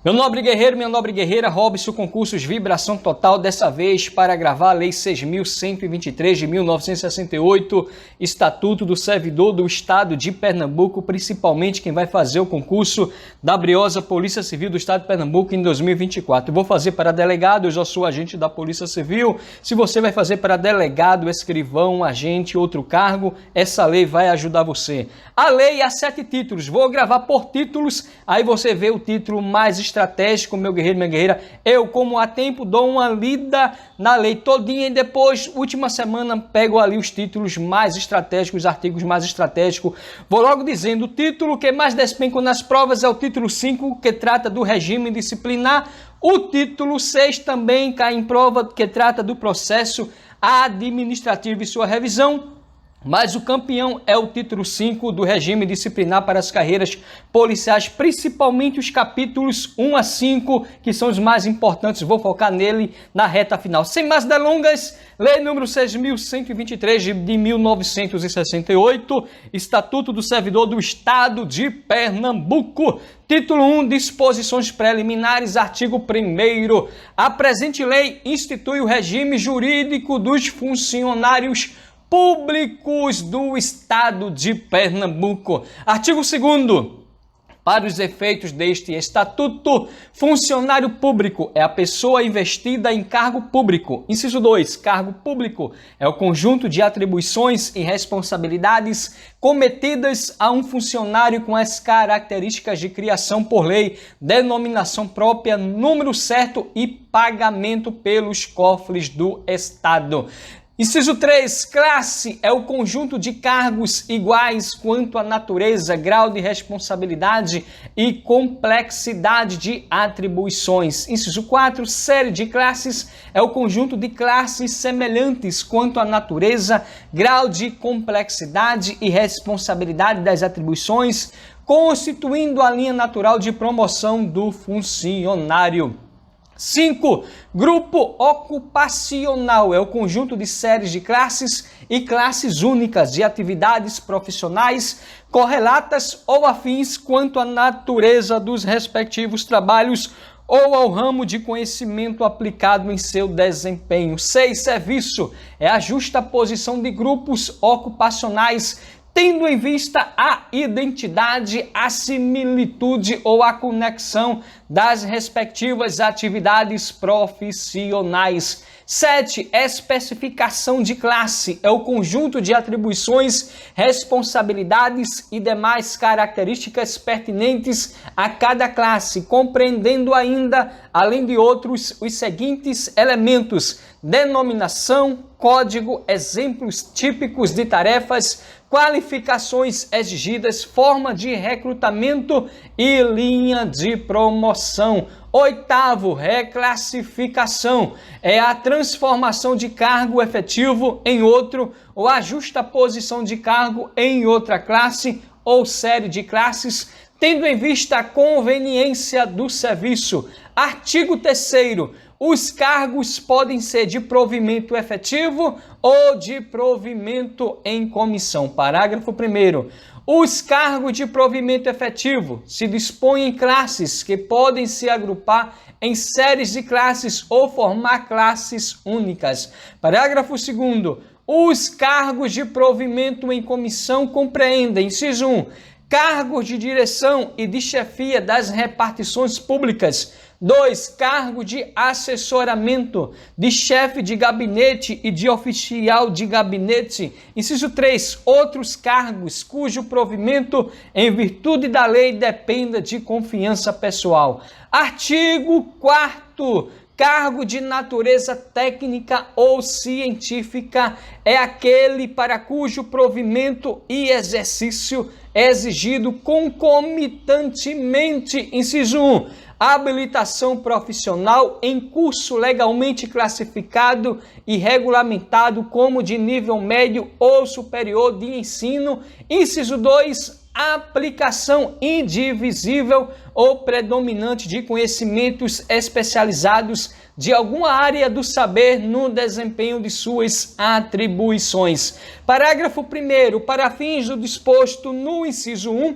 Meu nobre guerreiro, minha nobre guerreira, Robson Concursos Vibração Total, dessa vez para gravar a Lei 6.123 de 1968, Estatuto do Servidor do Estado de Pernambuco, principalmente quem vai fazer o concurso da Briosa Polícia Civil do Estado de Pernambuco em 2024. Eu vou fazer para delegado, eu já sou agente da Polícia Civil. Se você vai fazer para delegado, escrivão, agente, outro cargo, essa lei vai ajudar você. A lei há 7 títulos, vou gravar por títulos, aí você vê o título mais estratégico, meu guerreiro, minha guerreira. Eu, como há tempo, dou uma lida na lei todinha e depois, última semana, pego ali os títulos mais estratégicos, os artigos mais estratégicos. Vou logo dizendo, o título que mais despenca nas provas é o título 5, que trata do regime disciplinar. O título 6 também cai em prova, que trata do processo administrativo e sua revisão. Mas o campeão é o título 5 do regime disciplinar para as carreiras policiais, principalmente os capítulos 1 a 5, que são os mais importantes. Vou focar nele na reta final. Sem mais delongas, Lei número 6.123 de 1968, Estatuto do Servidor do Estado de Pernambuco. Título 1, disposições preliminares, artigo 1º. A presente lei institui o regime jurídico dos funcionários públicos do Estado de Pernambuco. Artigo 2º. Para os efeitos deste estatuto, funcionário público é a pessoa investida em cargo público. Inciso 2. Cargo público é o conjunto de atribuições e responsabilidades cometidas a um funcionário com as características de criação por lei, denominação própria, número certo e pagamento pelos cofres do Estado. Inciso 3. Classe é o conjunto de cargos iguais quanto à natureza, grau de responsabilidade e complexidade de atribuições. Inciso 4. Série de classes é o conjunto de classes semelhantes quanto à natureza, grau de complexidade e responsabilidade das atribuições, constituindo a linha natural de promoção do funcionário. 5. Grupo ocupacional é o conjunto de séries de classes e classes únicas de atividades profissionais correlatas ou afins quanto à natureza dos respectivos trabalhos ou ao ramo de conhecimento aplicado em seu desempenho. 6. Serviço é a justa posição de grupos ocupacionais tendo em vista a identidade, a similitude ou a conexão das respectivas atividades profissionais. 7. Especificação de classe é o conjunto de atribuições, responsabilidades e demais características pertinentes a cada classe, compreendendo ainda, além de outros, os seguintes elementos: denominação, código, exemplos típicos de tarefas, qualificações exigidas, forma de recrutamento e linha de promoção. 8. Reclassificação é a transformação de cargo efetivo em outro ou a justaposição de cargo em outra classe ou série de classes, tendo em vista a conveniência do serviço. Artigo 3º. Os cargos podem ser de provimento efetivo ou de provimento em comissão. Parágrafo 1º. Os cargos de provimento efetivo se dispõem em classes que podem se agrupar em séries de classes ou formar classes únicas. Parágrafo 2º. Os cargos de provimento em comissão compreendem, inciso 1, cargos de direção e de chefia das repartições públicas. 2. Cargo de assessoramento, de chefe de gabinete e de oficial de gabinete. Inciso 3. Outros cargos cujo provimento, em virtude da lei, dependa de confiança pessoal. Artigo 4º. Cargo de natureza técnica ou científica é aquele para cujo provimento e exercício é exigido concomitantemente, inciso 1, habilitação profissional em curso legalmente classificado e regulamentado como de nível médio ou superior de ensino. Inciso 2, aplicação indivisível ou predominante de conhecimentos especializados de alguma área do saber no desempenho de suas atribuições. Parágrafo 1º. Para fins do disposto no inciso 1,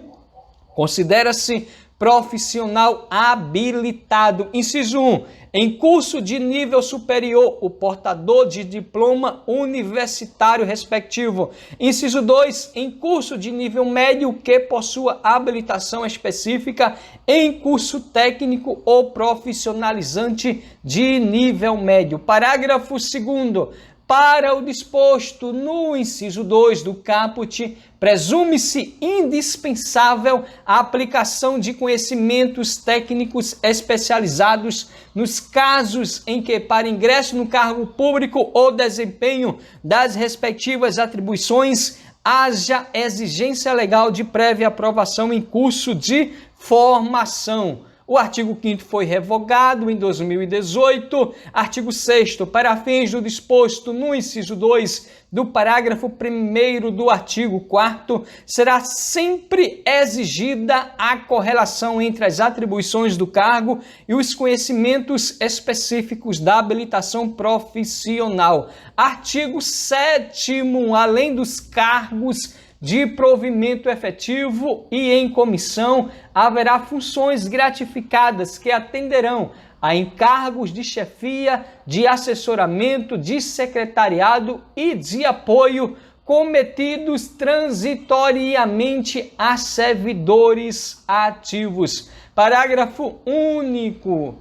considera-se profissional habilitado. Inciso 1. Em curso de nível superior, o portador de diploma universitário respectivo. Inciso 2. Em curso de nível médio que possua habilitação específica em curso técnico ou profissionalizante de nível médio. Parágrafo 2º. Para o disposto no inciso 2 do caput, presume-se indispensável a aplicação de conhecimentos técnicos especializados nos casos em que, para ingresso no cargo público ou desempenho das respectivas atribuições, haja exigência legal de prévia aprovação em curso de formação. O artigo 5º foi revogado em 2018. Artigo 6º, para fins do disposto no inciso 2 do parágrafo 1º do artigo 4º, será sempre exigida a correlação entre as atribuições do cargo e os conhecimentos específicos da habilitação profissional. Artigo 7º, além dos cargos de provimento efetivo e em comissão, haverá funções gratificadas que atenderão a encargos de chefia, de assessoramento, de secretariado e de apoio cometidos transitoriamente a servidores ativos. Parágrafo único.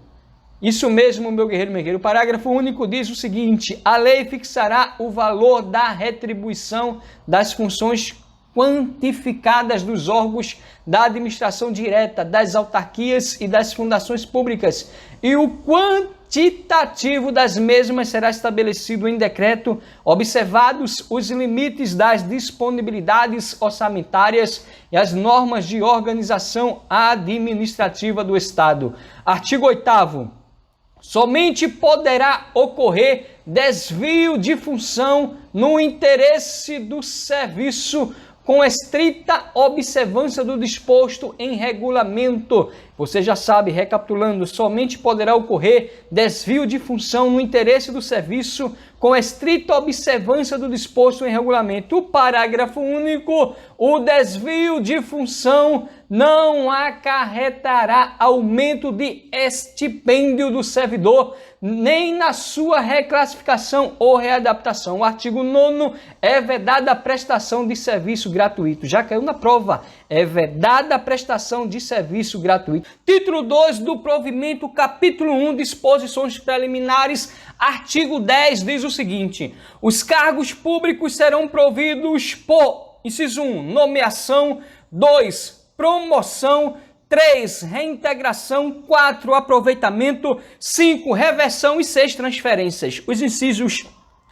Isso mesmo, meu guerreiro, meu guerreiro. O parágrafo único diz o seguinte: a lei fixará o valor da retribuição das funções quantificadas dos órgãos da administração direta, das autarquias e das fundações públicas, e o quantitativo das mesmas será estabelecido em decreto, observados os limites das disponibilidades orçamentárias e as normas de organização administrativa do Estado. Artigo 8º. Somente poderá ocorrer desvio de função no interesse do serviço com estrita observância do disposto em regulamento. Você já sabe, recapitulando, somente poderá ocorrer desvio de função no interesse do serviço com estrita observância do disposto em regulamento. O parágrafo único: o desvio de função não acarretará aumento de estipêndio do servidor, nem na sua reclassificação ou readaptação. O artigo 9º: é vedada a prestação de serviço gratuito. Já caiu na prova. É vedada a prestação de serviço gratuito. Título 2 do provimento, capítulo 1, disposições preliminares, artigo 10, diz o seguinte: os cargos públicos serão providos por, inciso 1, nomeação, 2, promoção, 3, reintegração, 4, aproveitamento, 5, reversão e 6, transferências. Os incisos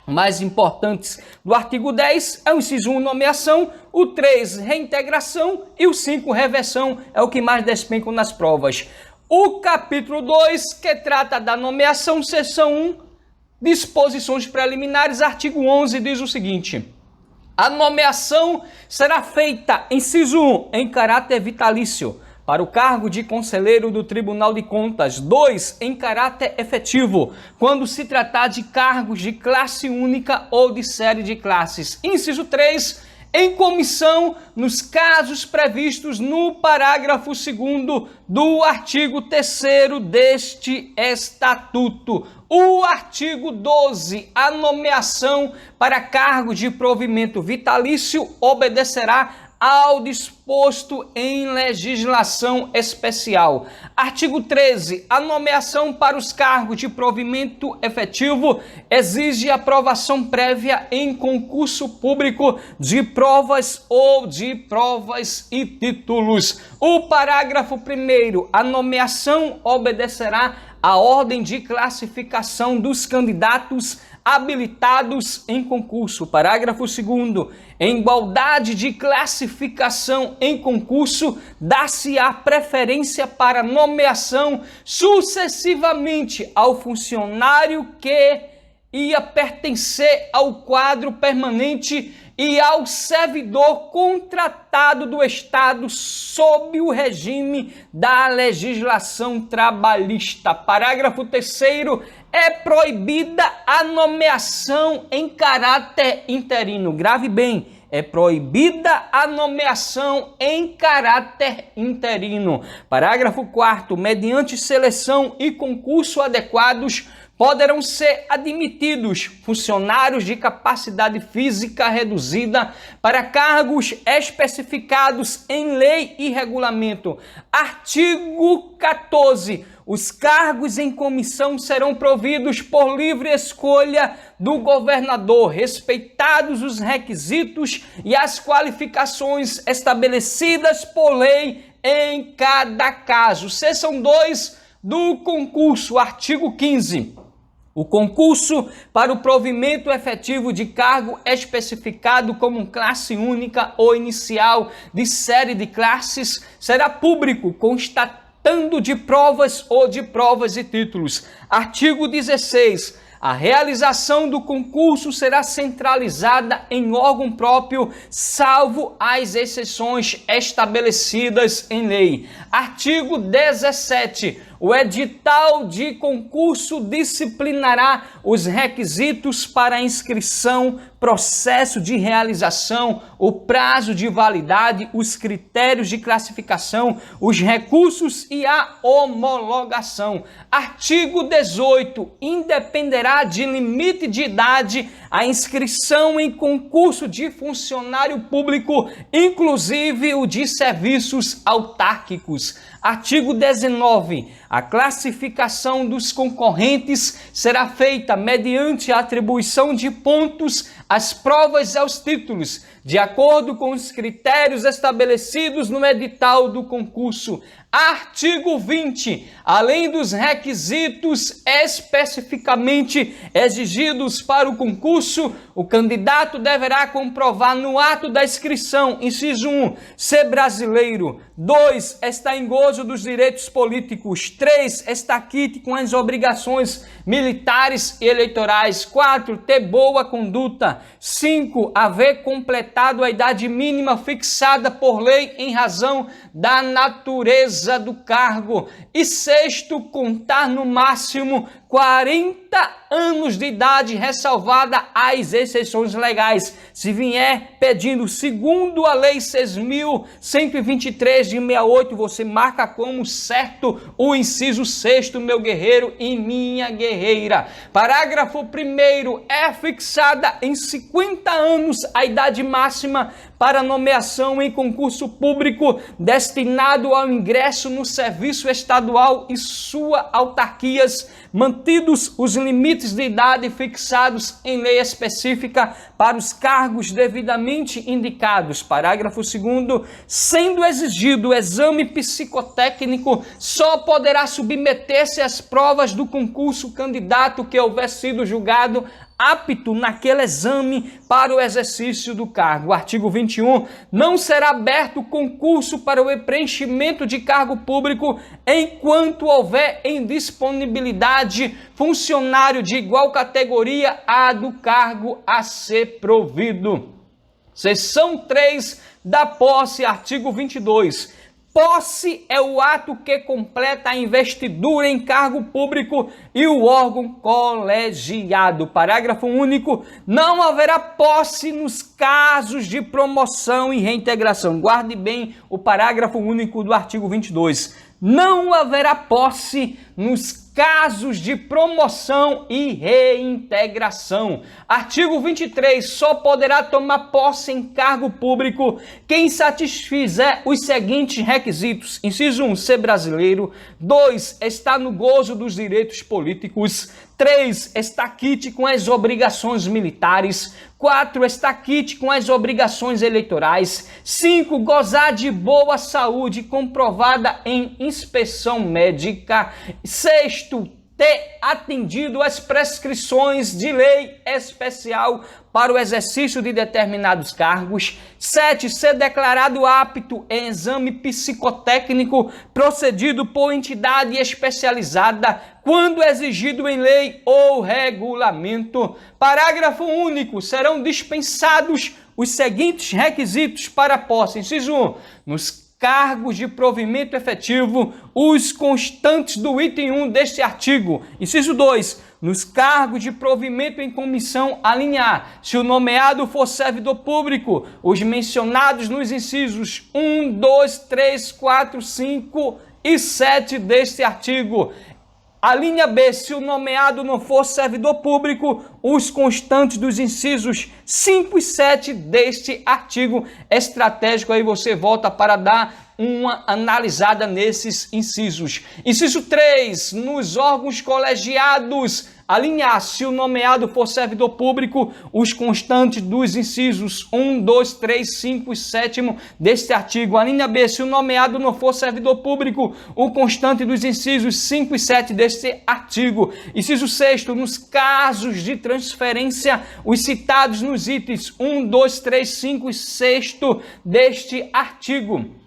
mais importantes do artigo 10 é o inciso 1, nomeação, o 3, reintegração e o 5, reversão, é o que mais despencam nas provas. O capítulo 2, que trata da nomeação, seção 1, disposições preliminares, artigo 11, diz o seguinte: a nomeação será feita, inciso 1, em caráter vitalício, para o cargo de conselheiro do Tribunal de Contas. 2, em caráter efetivo, quando se tratar de cargos de classe única ou de série de classes. Inciso 3, em comissão, nos casos previstos no parágrafo 2º do artigo 3º deste Estatuto. O artigo 12, a nomeação para cargo de provimento vitalício obedecerá ao disposto em legislação especial. Artigo 13. A nomeação para os cargos de provimento efetivo exige aprovação prévia em concurso público de provas ou de provas e títulos. O parágrafo 1º. A nomeação obedecerá à ordem de classificação dos candidatos habilitados em concurso. Parágrafo 2º. Em igualdade de classificação em concurso, dá-se-á preferência para nomeação sucessivamente ao funcionário que ia pertencer ao quadro permanente e ao servidor contratado do Estado sob o regime da legislação trabalhista. Parágrafo 3º. É proibida a nomeação em caráter interino. Grave bem, é proibida a nomeação em caráter interino. Parágrafo 4º. Mediante seleção e concurso adequados, poderão ser admitidos funcionários de capacidade física reduzida para cargos especificados em lei e regulamento. Artigo 14. Os cargos em comissão serão providos por livre escolha do governador, respeitados os requisitos e as qualificações estabelecidas por lei em cada caso. Seção 2 do concurso. Artigo 15. O concurso para o provimento efetivo de cargo especificado como classe única ou inicial de série de classes será público, constatando de provas ou de provas e títulos. Artigo 16. A realização do concurso será centralizada em órgão próprio, salvo as exceções estabelecidas em lei. Artigo 17. O edital de concurso disciplinará os requisitos para inscrição, processo de realização, o prazo de validade, os critérios de classificação, os recursos e a homologação. Artigo 18. Independerá de limite de idade a inscrição em concurso de funcionário público, inclusive o de serviços autárquicos. Artigo 19. A classificação dos concorrentes será feita mediante a atribuição de pontos às provas e aos títulos, de acordo com os critérios estabelecidos no edital do concurso. Artigo 20. Além dos requisitos especificamente exigidos para o concurso, o candidato deverá comprovar no ato da inscrição, inciso 1, ser brasileiro. 2. Estar em gozo dos direitos políticos. 3. Estar quite com as obrigações militares e eleitorais. 4. Ter boa conduta. 5. Haver completado a idade mínima fixada por lei em razão da natureza do cargo. E 6. Contar no máximo 40 anos de idade, ressalvada as exceções legais. Se vier pedindo segundo a lei 6.123 de 68, você marca como certo o inciso 6º, meu guerreiro e minha guerreira. Parágrafo 1º. É fixada em 50 anos a idade máxima para nomeação em concurso público destinado ao ingresso no serviço estadual e suas autarquias, mantidos os limites de idade fixados em lei específica para os cargos devidamente indicados. Parágrafo 2º. Sendo exigido o exame psicotécnico, só poderá submeter-se às provas do concurso o candidato que houver sido julgado apto naquele exame para o exercício do cargo. Artigo 21. Não será aberto concurso para o preenchimento de cargo público enquanto houver em disponibilidade funcionário de igual categoria à do cargo a ser provido. Seção 3 da posse. Artigo 22. Posse é o ato que completa a investidura em cargo público e o órgão colegiado. Parágrafo único. Não haverá posse nos casos de promoção e reintegração. Guarde bem o parágrafo único do artigo 22. Não haverá posse nos casos de promoção e reintegração. Artigo 23. Só poderá tomar posse em cargo público quem satisfizer os seguintes requisitos. Inciso 1. Ser brasileiro. 2. Estar no gozo dos direitos políticos. 3. Estar quite com as obrigações militares. 4. Estar quite com as obrigações eleitorais. 5. Gozar de boa saúde comprovada em inspeção médica. 6. Ter atendido às prescrições de lei especial para o exercício de determinados cargos. 7. Ser declarado apto em exame psicotécnico procedido por entidade especializada quando exigido em lei ou regulamento. Parágrafo único. Serão dispensados os seguintes requisitos para posse. Inciso 1. Nos cargos de provimento efetivo, os constantes do item 1 deste artigo. Inciso 2. Nos cargos de provimento em comissão, a linha A, se o nomeado for servidor público, os mencionados nos incisos 1, 2, 3, 4, 5 e 7 deste artigo. A linha B, se o nomeado não for servidor público, os constantes dos incisos 5 e 7 deste artigo estratégico. Aí você volta para dar uma analisada nesses incisos. Inciso 3, nos órgãos colegiados, a linha A, se o nomeado for servidor público, os constantes dos incisos 1, 2, 3, 5 e 7 deste artigo. A linha B, se o nomeado não for servidor público, o constante dos incisos 5 e 7 deste artigo. Inciso 6, nos casos de transferência, os citados nos itens 1, 2, 3, 5 e 6 deste artigo.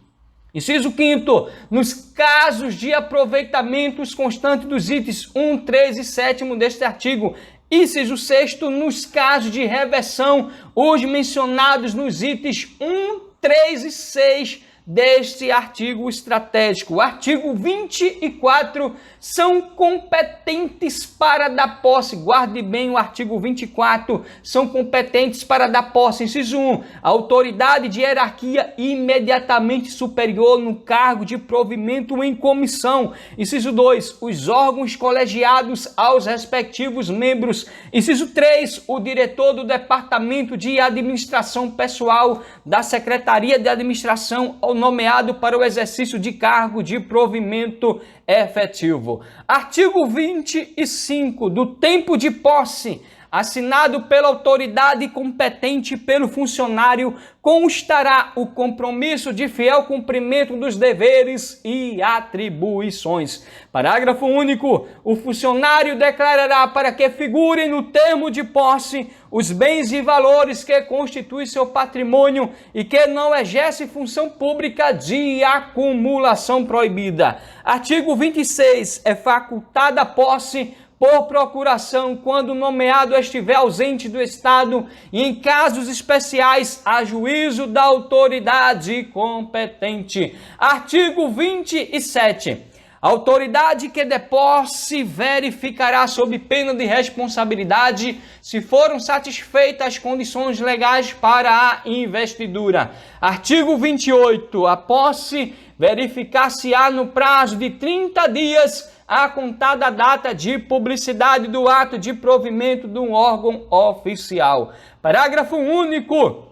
Inciso 5º, nos casos de aproveitamento, os constantes dos itens 1, 3 e 7 deste artigo. Inciso 6º, nos casos de reversão, os mencionados nos itens 1, 3 e 6 deste artigo estratégico. O artigo 24, são competentes para dar posse. Guarde bem o artigo 24, são competentes para dar posse. Inciso 1, a autoridade de hierarquia imediatamente superior no cargo de provimento em comissão. Inciso 2, os órgãos colegiados aos respectivos membros. Inciso 3, o diretor do Departamento de Administração Pessoal da Secretaria de Administração nomeado para o exercício de cargo de provimento efetivo. Artigo 25, do tempo de posse, assinado pela autoridade competente pelo funcionário, constará o compromisso de fiel cumprimento dos deveres e atribuições. Parágrafo único. O funcionário declarará para que figurem no termo de posse os bens e valores que constituem seu patrimônio e que não exerce função pública de acumulação proibida. Artigo 26. É facultada a posse por procuração quando o nomeado estiver ausente do Estado e em casos especiais a juízo da autoridade competente. Artigo 27. A autoridade que der posse verificará sob pena de responsabilidade se foram satisfeitas as condições legais para a investidura. Artigo 28. A posse verificar-se-á no prazo de 30 dias a contar da data de publicidade do ato de provimento de um órgão oficial. Parágrafo único.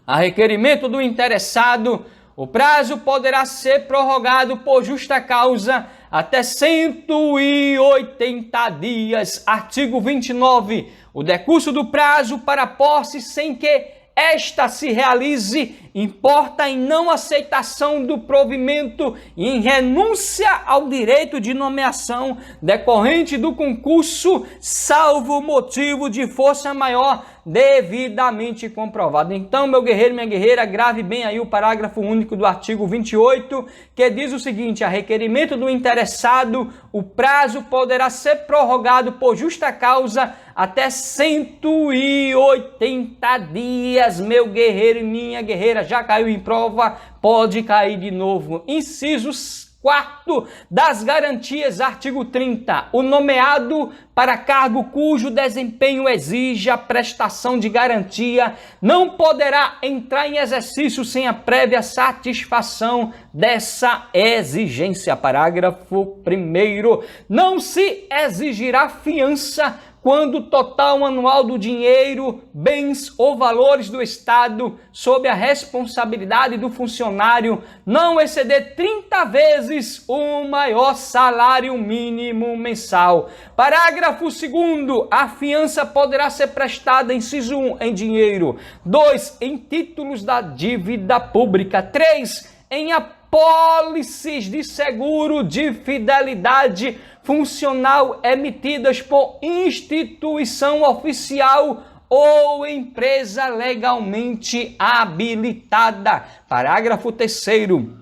A requerimento do interessado, o prazo poderá ser prorrogado por justa causa até 180 dias. Artigo 29. O decurso do prazo para posse sem que esta se realize importa em não aceitação do provimento e em renúncia ao direito de nomeação decorrente do concurso, salvo motivo de força maior devidamente comprovado. Então, meu guerreiro, minha guerreira, grave bem aí o parágrafo único do artigo 28, que diz o seguinte: a requerimento do interessado, o prazo poderá ser prorrogado por justa causa até 180 dias, meu guerreiro e minha guerreira. Já caiu em prova, pode cair de novo. Incisos 4 das garantias, artigo 30. O nomeado para cargo cujo desempenho exija a prestação de garantia não poderá entrar em exercício sem a prévia satisfação dessa exigência. Parágrafo 1º. Não se exigirá fiança quando o total anual do dinheiro, bens ou valores do Estado sob a responsabilidade do funcionário não exceder 30 vezes o maior salário mínimo mensal. Parágrafo 2º. A fiança poderá ser prestada, inciso 1, em dinheiro. 2, em títulos da dívida pública. 3, em apólices de seguro de fidelidade funcional emitidas por instituição oficial ou empresa legalmente habilitada. Parágrafo 3º.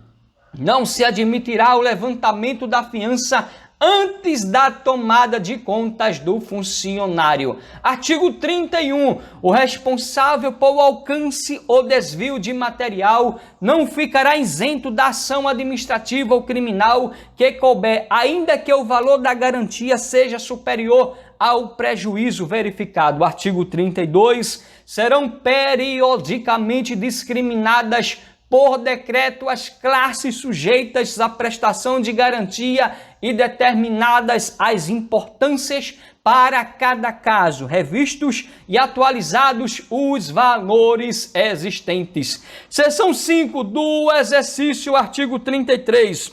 Não se admitirá o levantamento da fiança antes da tomada de contas do funcionário. Artigo 31. O responsável por alcance ou desvio de material não ficará isento da ação administrativa ou criminal que couber, ainda que o valor da garantia seja superior ao prejuízo verificado. Artigo 32. Serão periodicamente discriminadas por decreto as classes sujeitas à prestação de garantia e determinadas as importâncias para cada caso, revistos e atualizados os valores existentes. Seção 5 do exercício, artigo 33.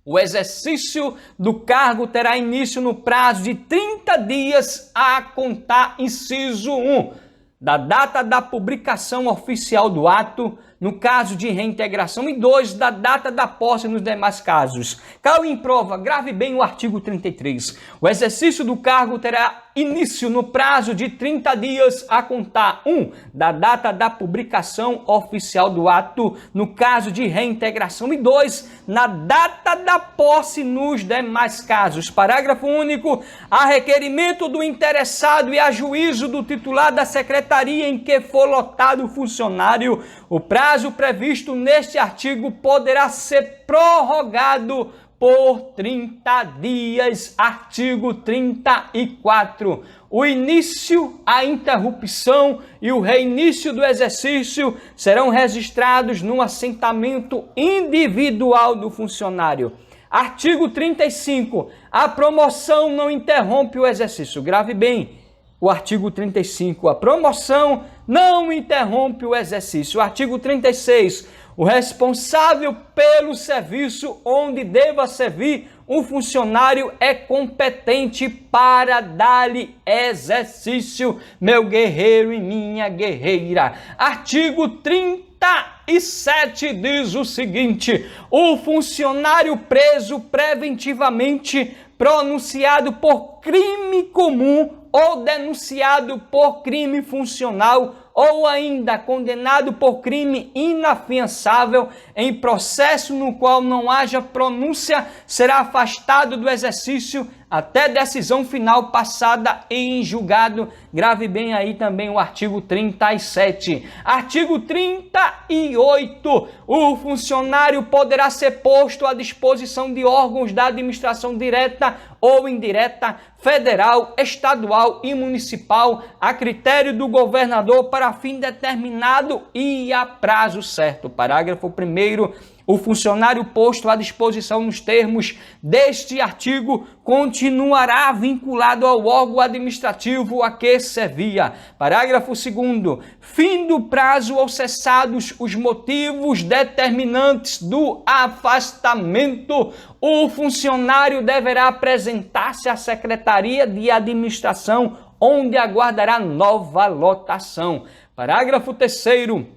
O exercício do cargo terá início no prazo de 30 dias a contar, inciso 1, da data da publicação oficial do ato, no caso de reintegração, e 2, da data da posse nos demais casos. Caiu em prova, grave bem o artigo 33. O exercício do cargo terá início no prazo de 30 dias a contar, 1, da data da publicação oficial do ato, no caso de reintegração, e 2, na data da posse nos demais casos. Parágrafo único. A requerimento do interessado e a juízo do titular da secretaria em que for lotado o funcionário, o prazo previsto neste artigo poderá ser prorrogado por 30 dias. Artigo 34. O início, a interrupção e o reinício do exercício serão registrados no assentamento individual do funcionário. Artigo 35. A promoção não interrompe o exercício. Grave bem o artigo 35. A promoção não interrompe o exercício. Artigo 36. O responsável pelo serviço onde deva servir um funcionário é competente para dar-lhe exercício, meu guerreiro e minha guerreira. Artigo 37 diz o seguinte: o funcionário preso preventivamente pronunciado por crime comum ou denunciado por crime funcional ou ainda condenado por crime inafiançável em processo no qual não haja pronúncia, será afastado do exercício até decisão final passada em julgado. Grave bem aí também o artigo 37. Artigo 38. O funcionário poderá ser posto à disposição de órgãos da administração direta ou indireta, federal, estadual e municipal, a critério do governador para fim determinado e a prazo certo. Parágrafo 1º. O funcionário posto à disposição nos termos deste artigo continuará vinculado ao órgão administrativo a que servia. Parágrafo 2º. Fim do prazo ou cessados os motivos determinantes do afastamento, o funcionário deverá apresentar-se à Secretaria de Administração, onde aguardará nova lotação. Parágrafo 3º.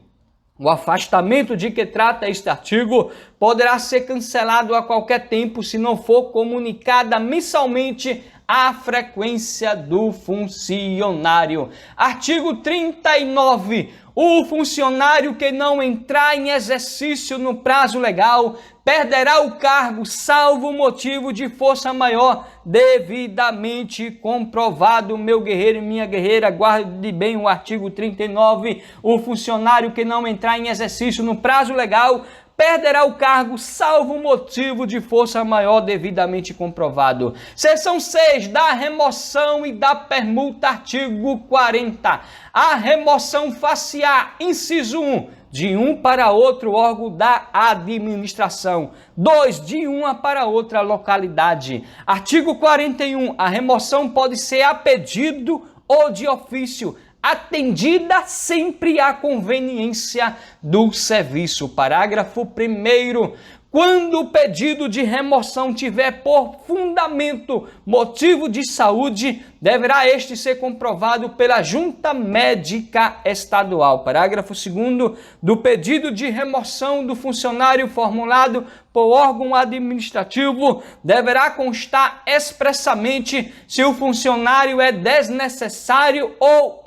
O afastamento de que trata este artigo poderá ser cancelado a qualquer tempo se não for comunicada mensalmente a frequência do funcionário. Artigo 39. O funcionário que não entrar em exercício no prazo legal perderá o cargo, salvo motivo de força maior devidamente comprovado. Meu guerreiro e minha guerreira, guarde bem o artigo 39. O funcionário que não entrar em exercício no prazo legal perderá o cargo, salvo motivo de força maior devidamente comprovado. Seção 6 da remoção e da permuta, artigo 40. A remoção far-se-á, inciso 1, de um para outro órgão da administração. 2, de uma para outra localidade. Artigo 41. A remoção pode ser a pedido ou de ofício, atendida sempre à conveniência do serviço. Parágrafo 1º. Quando o pedido de remoção tiver por fundamento motivo de saúde, deverá este ser comprovado pela Junta Médica Estadual. Parágrafo 2º. Do pedido de remoção do funcionário formulado por órgão administrativo, deverá constar expressamente se o funcionário é desnecessário ou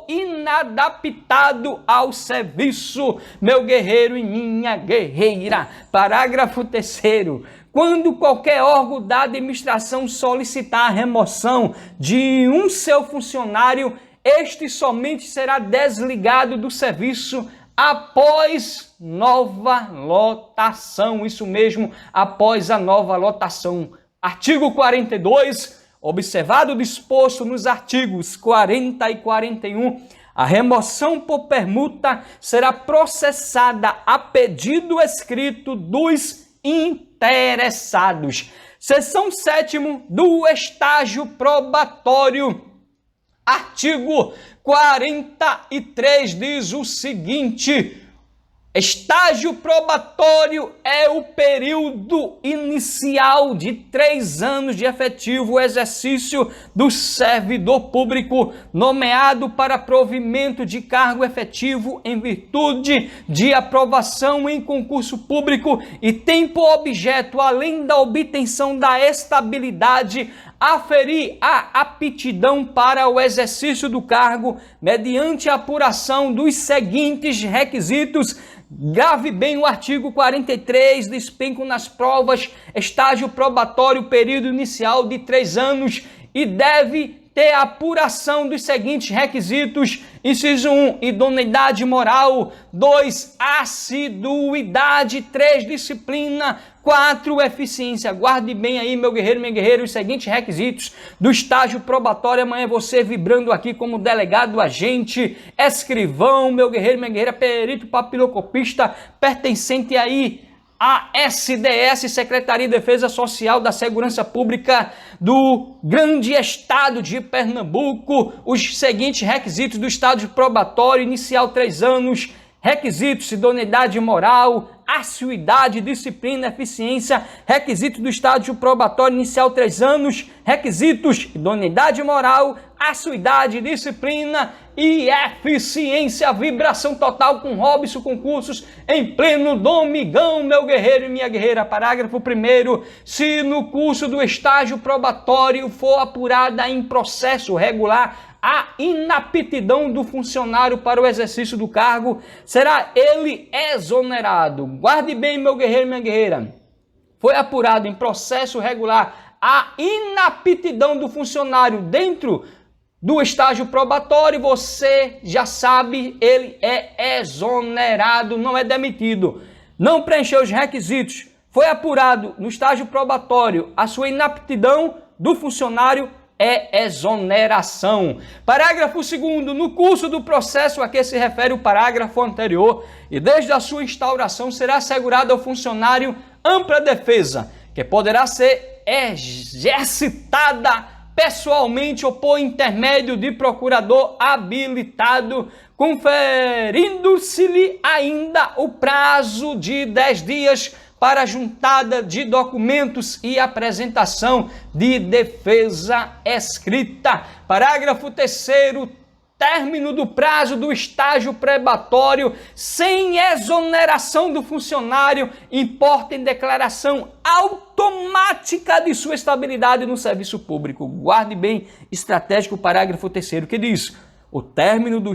inadaptado ao serviço, meu guerreiro e minha guerreira. Parágrafo 3º. quando qualquer órgão da administração solicitar a remoção de um seu funcionário, este somente será desligado do serviço após nova lotação. Isso mesmo, após a nova lotação. Artigo 42, observado o disposto nos artigos 40 e 41, a remoção por permuta será processada a pedido escrito dos interessados. Seção 7ª do estágio probatório. Artigo 43 diz o seguinte: estágio probatório é o período inicial de 3 anos de efetivo exercício do servidor público nomeado para provimento de cargo efetivo em virtude de aprovação em concurso público e tem por objeto, além da obtenção da estabilidade, aferir a aptidão para o exercício do cargo mediante a apuração dos seguintes requisitos. Grave bem o artigo 43, despenco nas provas, estágio probatório, período inicial de 3 anos e deve ter a apuração dos seguintes requisitos. Inciso 1, idoneidade moral. 2, assiduidade. 3, disciplina. 4, eficiência. Guarde bem aí, meu guerreiro, minha guerreira, os seguintes requisitos do estágio probatório. Amanhã você vibrando aqui como delegado, agente, escrivão, meu guerreiro, minha guerreira, perito papilocopista, pertencente aí a SDS, Secretaria de Defesa Social da Segurança Pública do Grande Estado de Pernambuco. Os seguintes requisitos do estágio probatório: inicial 3 anos, requisitos: idoneidade moral, assiduidade, disciplina, eficiência. Requisitos do estágio probatório inicial 3 anos, requisitos: idoneidade moral, assiduidade, disciplina e eficiência. Vibração total com Robson Concursos em pleno domingão, meu guerreiro e minha guerreira. Parágrafo 1º. Se no curso do estágio probatório for apurada em processo regular a inaptidão do funcionário para o exercício do cargo, será ele exonerado. Guarde bem, meu guerreiro e minha guerreira. Foi apurado em processo regular a inaptidão do funcionário dentro do estágio probatório, você já sabe, ele é exonerado, não é demitido. Não preencheu os requisitos, foi apurado no estágio probatório a sua inaptidão do funcionário, é exoneração. Parágrafo 2º. No curso do processo a que se refere o parágrafo anterior e desde a sua instauração será assegurada ao funcionário ampla defesa, que poderá ser exercitada pessoalmente ou por intermédio de procurador habilitado, conferindo-se-lhe ainda o prazo de 10 dias para a juntada de documentos e apresentação de defesa escrita. Parágrafo 3º. Término do prazo do estágio probatório sem exoneração do funcionário importa em declaração automática de sua estabilidade no serviço público. Guarde bem, estratégico, parágrafo 3º, que diz: o término do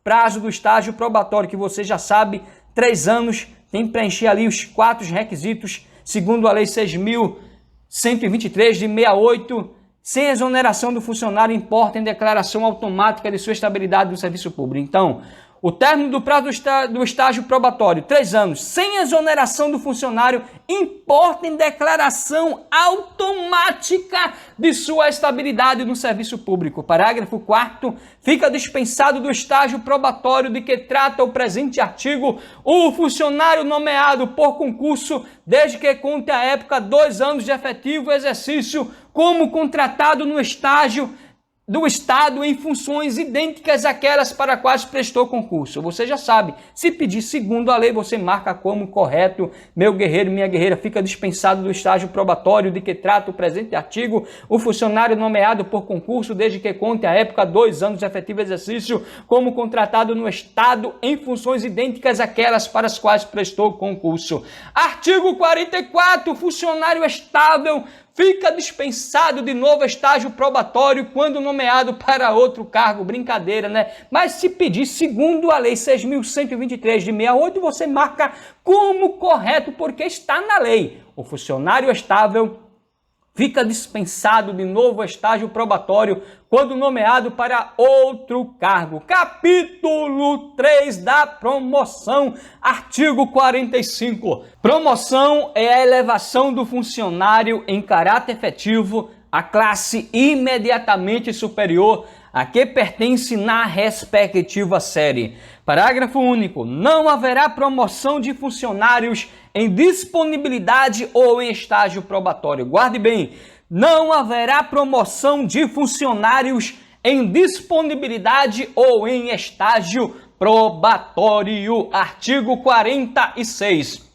prazo do estágio probatório, que você já sabe, 3 anos, tem que preencher ali os 4 requisitos, segundo a Lei 6.123 de 68, sem exoneração do funcionário, importa em declaração automática de sua estabilidade no serviço público. Então, o término do prazo do estágio probatório, 3 anos, sem exoneração do funcionário, importa em declaração automática de sua estabilidade no serviço público. Parágrafo 4º. Fica dispensado do estágio probatório de que trata o presente artigo o funcionário nomeado por concurso, desde que conte a época 2 anos de efetivo exercício como contratado no estágio do Estado em funções idênticas àquelas para quais prestou concurso. Você já sabe, se pedir segundo a lei, você marca como correto. Meu guerreiro, minha guerreira, fica dispensado do estágio probatório de que trata o presente artigo o funcionário nomeado por concurso, desde que conte a época 2 anos de efetivo exercício como contratado no Estado em funções idênticas àquelas para as quais prestou concurso. Artigo 44. Funcionário estável fica dispensado de novo estágio probatório quando nomeado para outro cargo. Brincadeira, né? Mas se pedir segundo a Lei 6.123 de 68, você marca como correto, porque está na lei. O funcionário estável fica dispensado de novo estágio probatório quando nomeado para outro cargo. Capítulo 3 da promoção, artigo 45. Promoção é a elevação do funcionário em caráter efetivo à classe imediatamente superior a que pertence na respectiva série. Parágrafo único. Não haverá promoção de funcionários em disponibilidade ou em estágio probatório. Guarde bem, não haverá promoção de funcionários em disponibilidade ou em estágio probatório. Artigo 46.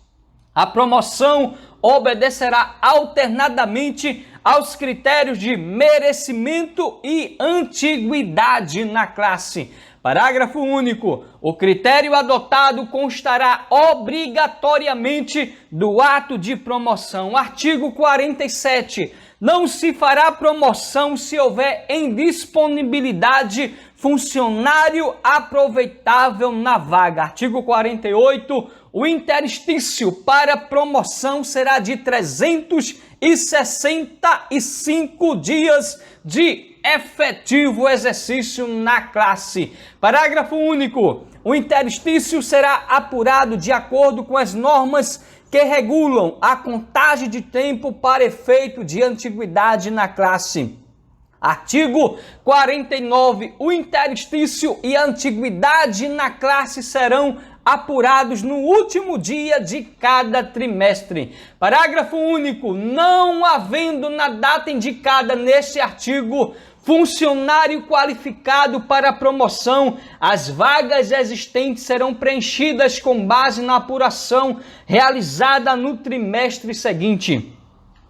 A promoção obedecerá alternadamente aos critérios de merecimento e antiguidade na classe. Parágrafo único. O critério adotado constará obrigatoriamente do ato de promoção. Artigo 47. Não se fará promoção se houver indisponibilidade funcionário aproveitável na vaga. Artigo 48. O interstício para promoção será de 365 dias de efetivo exercício na classe. Parágrafo único. O interstício será apurado de acordo com as normas que regulam a contagem de tempo para efeito de antiguidade na classe. Artigo 49. O interstício e a antiguidade na classe serão apurados no último dia de cada trimestre. Parágrafo único. Não havendo na data indicada neste artigo funcionário qualificado para promoção, as vagas existentes serão preenchidas com base na apuração realizada no trimestre seguinte.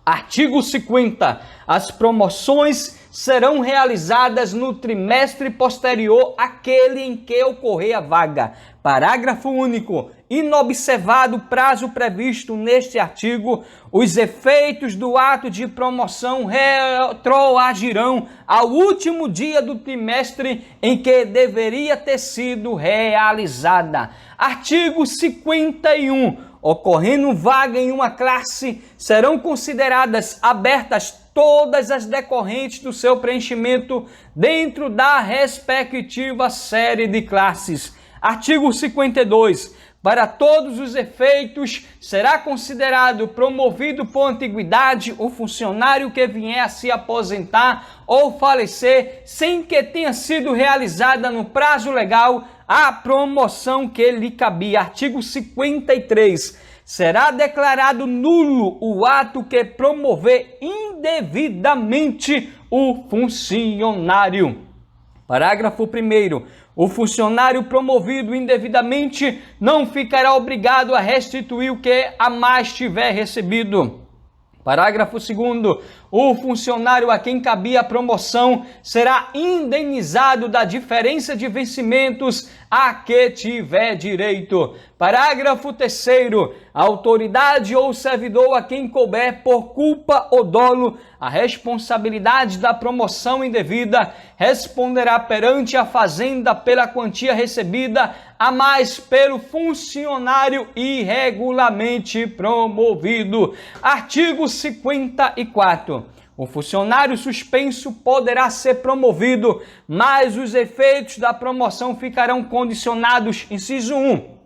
Artigo 50. As promoções serão realizadas no trimestre posterior àquele em que ocorrer a vaga. Parágrafo único. Inobservado o prazo previsto neste artigo, os efeitos do ato de promoção retroagirão ao último dia do trimestre em que deveria ter sido realizada. Artigo 51. Ocorrendo vaga em uma classe, serão consideradas abertas todas as decorrentes do seu preenchimento dentro da respectiva série de classes. Artigo 52. Para todos os efeitos, será considerado promovido por antiguidade o funcionário que vier a se aposentar ou falecer sem que tenha sido realizada no prazo legal a promoção que lhe cabia. Artigo 53. Será declarado nulo o ato que promover indevidamente o funcionário. Parágrafo 1º. O funcionário promovido indevidamente não ficará obrigado a restituir o que a mais tiver recebido. Parágrafo 2º. O funcionário a quem cabia a promoção será indenizado da diferença de vencimentos a que tiver direito. Parágrafo 3º. A autoridade ou servidor a quem couber por culpa ou dolo a responsabilidade da promoção indevida responderá perante a Fazenda pela quantia recebida a mais pelo funcionário irregularmente promovido. Artigo 54. O funcionário suspenso poderá ser promovido, mas os efeitos da promoção ficarão condicionados, inciso 1,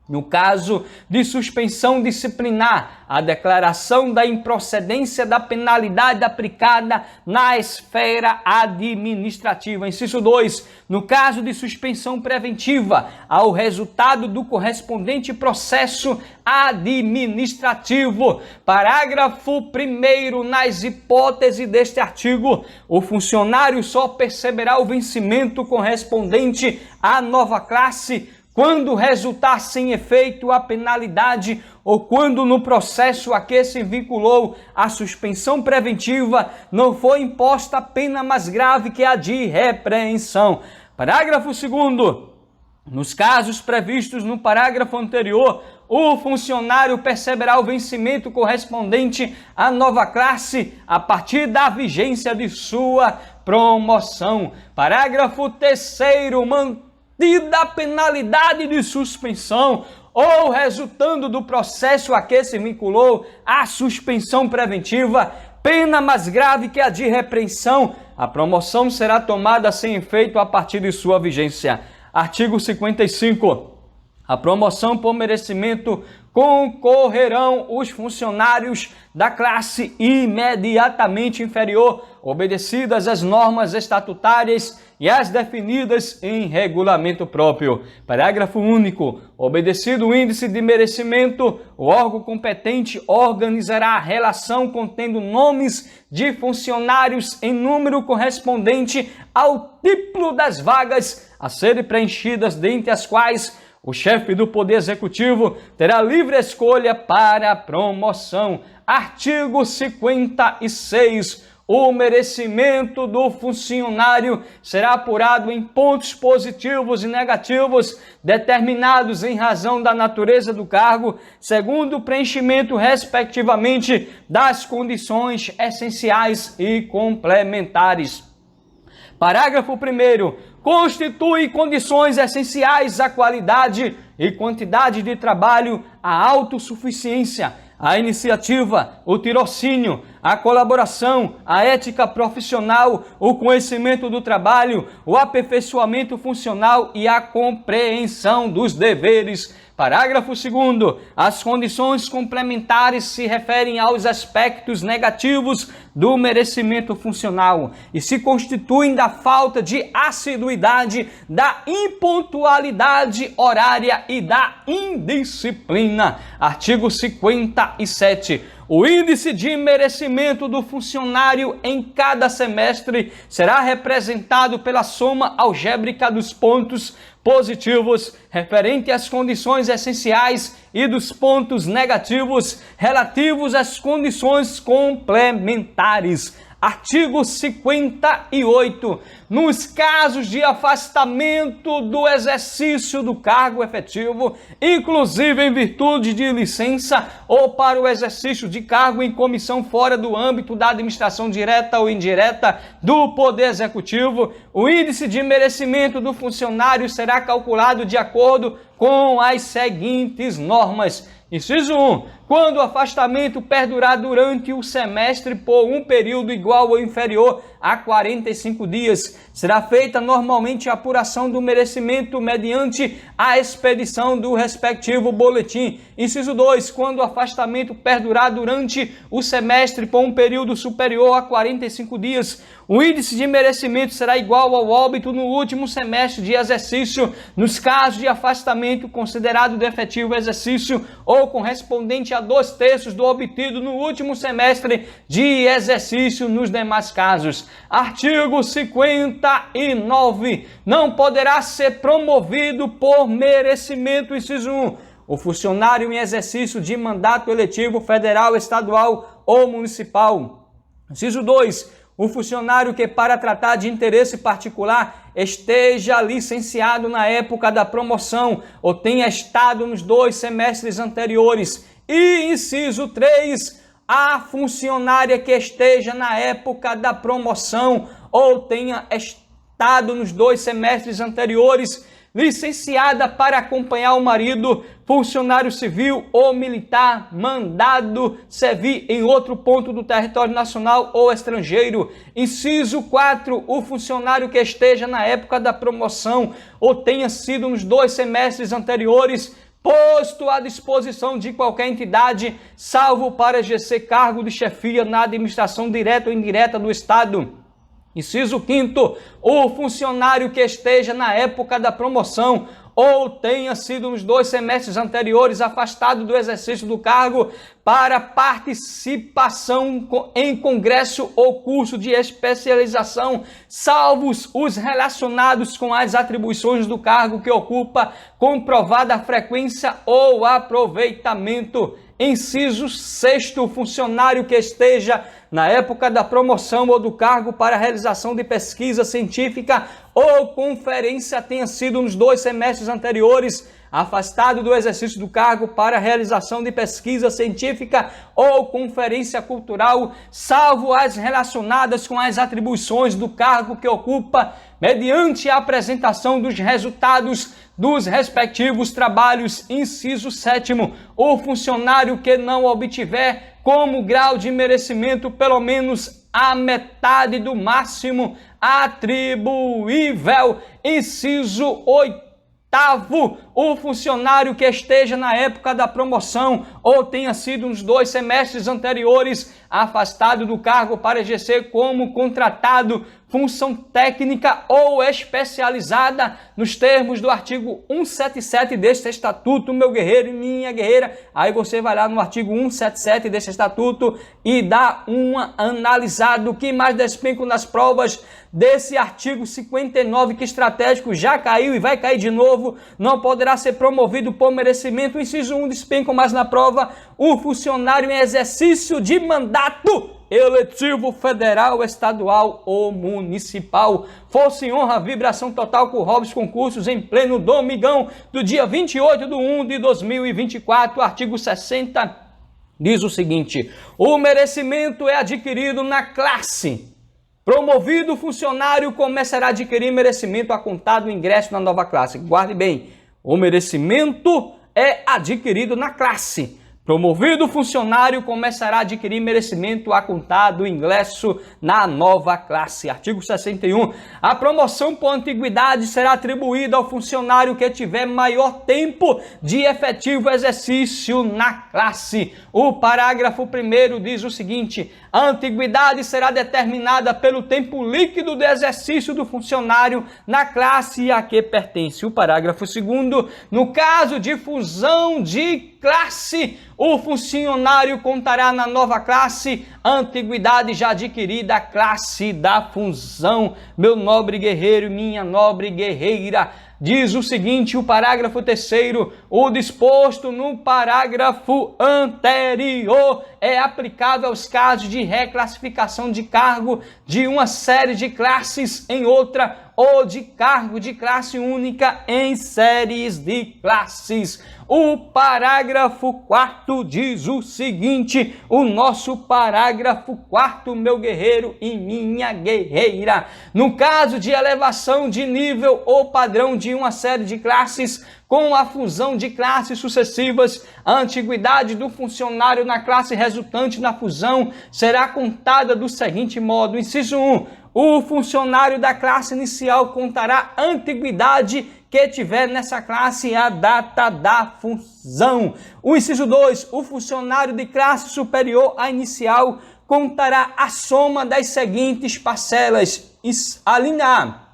no caso de suspensão disciplinar, a declaração da improcedência da penalidade aplicada na esfera administrativa. Inciso 2, no caso de suspensão preventiva, ao resultado do correspondente processo administrativo. Parágrafo 1º. Nas hipóteses deste artigo, o funcionário só perceberá o vencimento correspondente à nova classe quando resultar sem efeito a penalidade ou quando no processo a que se vinculou a suspensão preventiva não foi imposta a pena mais grave que a de repreensão. Parágrafo 2º. Nos casos previstos no parágrafo anterior, o funcionário perceberá o vencimento correspondente à nova classe a partir da vigência de sua promoção. Parágrafo 3º. Mantida a penalidade de suspensão ou resultando do processo a que se vinculou a suspensão preventiva, pena mais grave que a de repreensão, a promoção será tomada sem efeito a partir de sua vigência. Artigo 55. A promoção por merecimento concorrerão os funcionários da classe imediatamente inferior, obedecidas as normas estatutárias e as definidas em regulamento próprio. Parágrafo único. Obedecido o índice de merecimento, o órgão competente organizará a relação contendo nomes de funcionários em número correspondente ao tipo das vagas a serem preenchidas, dentre as quais o chefe do Poder Executivo terá livre escolha para a promoção. Artigo 56. O merecimento do funcionário será apurado em pontos positivos e negativos determinados em razão da natureza do cargo, segundo o preenchimento, respectivamente, das condições essenciais e complementares. Parágrafo 1º. Constitui condições essenciais a qualidade e quantidade de trabalho, a autossuficiência, a iniciativa, o tirocínio, a colaboração, a ética profissional, o conhecimento do trabalho, o aperfeiçoamento funcional e a compreensão dos deveres. Parágrafo 2º. As condições complementares se referem aos aspectos negativos do merecimento funcional e se constituem da falta de assiduidade, da impontualidade horária e da indisciplina. Artigo 57. O índice de merecimento do funcionário em cada semestre será representado pela soma algébrica dos pontos positivos referente às condições essenciais e dos pontos negativos relativos às condições complementares. Artigo 58. Nos casos de afastamento do exercício do cargo efetivo, inclusive em virtude de licença ou para o exercício de cargo em comissão fora do âmbito da administração direta ou indireta do Poder Executivo, o índice de merecimento do funcionário será calculado de acordo com as seguintes normas. Inciso 1. Quando o afastamento perdurar durante o semestre por um período igual ou inferior a 45 dias, será feita normalmente a apuração do merecimento mediante a expedição do respectivo boletim. Inciso 2. Quando o afastamento perdurar durante o semestre por um período superior a 45 dias, o índice de merecimento será igual ao óbito no último semestre de exercício, nos casos de afastamento considerado de efetivo exercício ou correspondente a 2/3 do obtido no último semestre de exercício nos demais casos. Artigo 59. Não poderá ser promovido por merecimento. Inciso 1. O funcionário em exercício de mandato eletivo federal, estadual ou municipal. Inciso 2. O funcionário que, para tratar de interesse particular, esteja licenciado na época da promoção ou tenha estado nos 2 semestres anteriores. E, inciso 3, a funcionária que esteja na época da promoção ou tenha estado nos 2 semestres anteriores licenciada para acompanhar o marido, funcionário civil ou militar, mandado servir em outro ponto do território nacional ou estrangeiro. Inciso 4. O funcionário que esteja na época da promoção ou tenha sido nos 2 semestres anteriores posto à disposição de qualquer entidade, salvo para exercer cargo de chefia na administração direta ou indireta do Estado. Inciso 5º, o funcionário que esteja na época da promoção ou tenha sido nos 2 semestres anteriores afastado do exercício do cargo para participação em congresso ou curso de especialização, salvos os relacionados com as atribuições do cargo que ocupa, comprovada frequência ou aproveitamento. Inciso 6º, o funcionário que esteja na época da promoção ou do cargo para a realização de pesquisa científica ou conferência tenha sido nos 2 semestres anteriores afastado do exercício do cargo para a realização de pesquisa científica ou conferência cultural, salvo as relacionadas com as atribuições do cargo que ocupa, mediante a apresentação dos resultados dos respectivos trabalhos. Inciso 7º, o funcionário que não obtiver como grau de merecimento pelo menos a metade do máximo atribuível. Inciso 8º, o funcionário que esteja na época da promoção ou tenha sido nos 2 semestres anteriores afastado do cargo para exercer como contratado função técnica ou especializada nos termos do artigo 177 deste estatuto, meu guerreiro e minha guerreira. Aí você vai lá no artigo 177 deste estatuto e dá uma analisada. O que mais despenco nas provas desse artigo 59, que estratégico já caiu e vai cair de novo, não poderá ser promovido por merecimento. Inciso 1, despenco mais na prova, o funcionário em exercício de mandato eletivo federal, estadual ou municipal. Força e honra, vibração total com Robson Concursos em pleno domingão do dia 28/1/2024, artigo 60, diz o seguinte: o merecimento é adquirido na classe. Promovido o funcionário começará a adquirir merecimento a contar do ingresso na nova classe. Guarde bem, o merecimento é adquirido na classe. Promovido o funcionário começará a adquirir merecimento a contar do ingresso na nova classe. Artigo 61. A promoção por antiguidade será atribuída ao funcionário que tiver maior tempo de efetivo exercício na classe. O parágrafo 1º diz o seguinte: a antiguidade será determinada pelo tempo líquido de exercício do funcionário na classe a que pertence. O parágrafo 2º, no caso de fusão de classe, o funcionário contará na nova classe a antiguidade já adquirida à classe da fusão. Meu nobre guerreiro e minha nobre guerreira, diz o seguinte, o parágrafo 3º, o disposto no parágrafo anterior é aplicável aos casos de reclassificação de cargo de uma série de classes em outra ou de cargo de classe única em séries de classes. O parágrafo 4º diz o seguinte, o nosso parágrafo 4º, meu guerreiro e minha guerreira: no caso de elevação de nível ou padrão de uma série de classes, com a fusão de classes sucessivas, a antiguidade do funcionário na classe resultante na fusão será contada do seguinte modo. Inciso 1. O funcionário da classe inicial contará a antiguidade que tiver nessa classe a data da fusão. O inciso 2. O funcionário de classe superior à inicial contará a soma das seguintes parcelas. A linha A,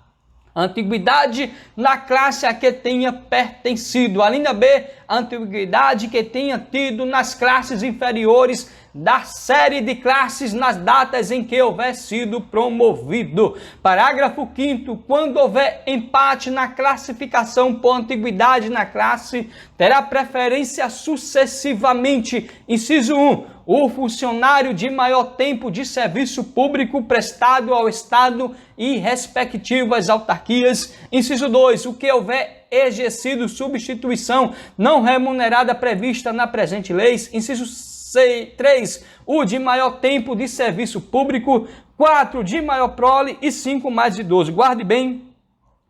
a antiguidade na classe a que tenha pertencido. A linha B, a antiguidade que tenha tido nas classes inferiores da série de classes nas datas em que houver sido promovido. Parágrafo 5º. Quando houver empate na classificação por antiguidade na classe, terá preferência sucessivamente. Inciso 1. O funcionário de maior tempo de serviço público prestado ao Estado e respectivas autarquias. Inciso 2. O que houver exercido substituição não remunerada prevista na presente lei. Inciso 3. O de maior tempo de serviço público. 4. De maior prole. E 5. Mais idoso. Guarde bem,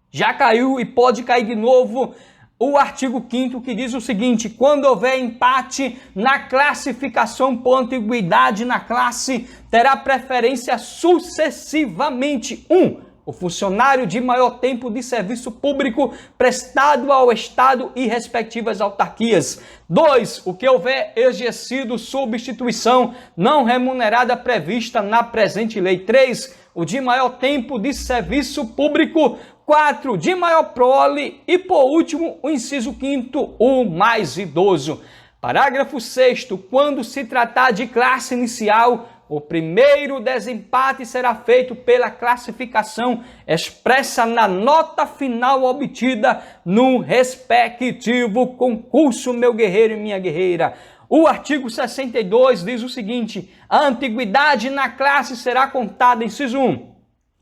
já caiu e pode cair de novo o artigo 5º, que diz o seguinte: quando houver empate na classificação por antiguidade na classe, terá preferência sucessivamente. 1. O funcionário de maior tempo de serviço público prestado ao Estado e respectivas autarquias. 2. O que houver exercido substituição não remunerada prevista na presente lei. 3. O de maior tempo de serviço público. 4. De maior prole. E por último, o inciso 5º, o mais idoso. Parágrafo 6º. Quando se tratar de classe inicial, o primeiro desempate será feito pela classificação expressa na nota final obtida no respectivo concurso, meu guerreiro e minha guerreira. O artigo 62 diz o seguinte: a antiguidade na classe será contada, inciso 1,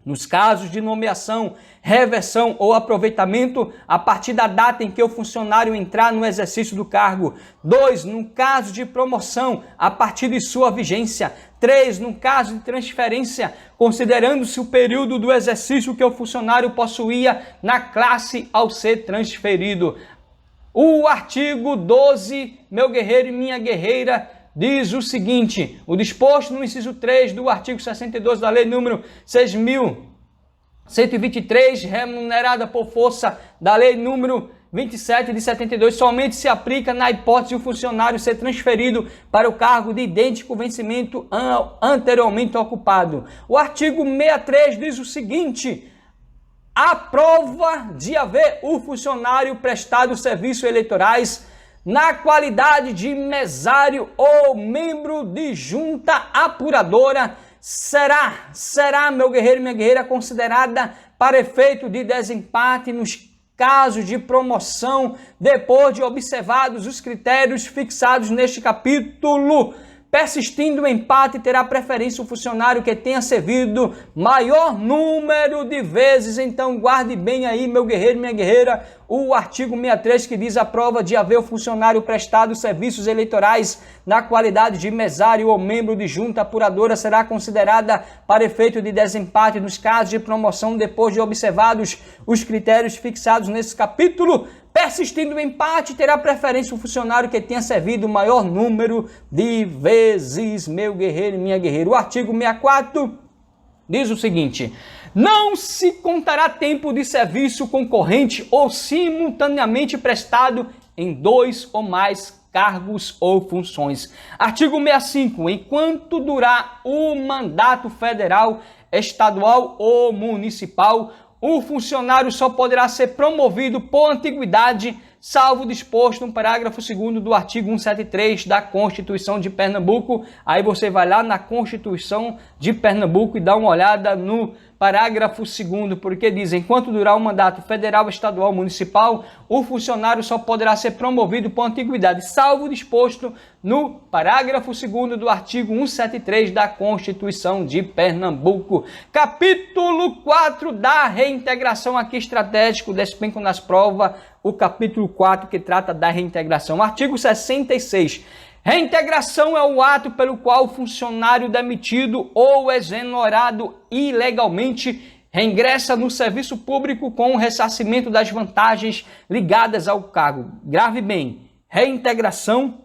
nos casos de nomeação, reversão ou aproveitamento a partir da data em que o funcionário entrar no exercício do cargo. 2, no caso de promoção, a partir de sua vigência. 3, no caso de transferência, considerando-se o período do exercício que o funcionário possuía na classe ao ser transferido. O artigo 12, meu guerreiro e minha guerreira, diz o seguinte: o disposto no inciso 3 do artigo 62 da lei número 6.123, remunerada por força da lei número 27 de 72, somente se aplica na hipótese de o funcionário ser transferido para o cargo de idêntico vencimento anteriormente ocupado. O artigo 63 diz o seguinte: a prova de haver o funcionário prestado serviços eleitorais na qualidade de mesário ou membro de junta apuradora será, meu guerreiro e minha guerreira, considerada para efeito de desempate nos casos de promoção, depois de observados os critérios fixados neste capítulo. Persistindo o empate, terá preferência o funcionário que tenha servido maior número de vezes. Então guarde bem aí, meu guerreiro e minha guerreira, o artigo 63, que diz: a prova de haver o funcionário prestado serviços eleitorais na qualidade de mesário ou membro de junta apuradora será considerada para efeito de desempate nos casos de promoção, depois de observados os critérios fixados nesse capítulo. Persistindo o empate, terá preferência o funcionário que tenha servido o maior número de vezes, meu guerreiro e minha guerreira. O artigo 64 diz o seguinte: não se contará tempo de serviço concorrente ou simultaneamente prestado em 2 ou mais cargos ou funções. Artigo 65. Enquanto durar o mandato federal, estadual ou municipal, o funcionário só poderá ser promovido por antiguidade, salvo disposto no parágrafo 2º do artigo 173 da Constituição de Pernambuco. Aí você vai lá na Constituição de Pernambuco e dá uma olhada no parágrafo 2º, porque diz: enquanto durar o mandato federal, estadual, municipal, o funcionário só poderá ser promovido por antiguidade, salvo disposto no parágrafo 2º do artigo 173 da Constituição de Pernambuco. Capítulo 4 da reintegração, aqui estratégico, despenco nas provas, o capítulo 4 que trata da reintegração. Artigo 66. Reintegração é o ato pelo qual o funcionário demitido ou exonerado ilegalmente reingressa no serviço público com o ressarcimento das vantagens ligadas ao cargo. Grave bem, reintegração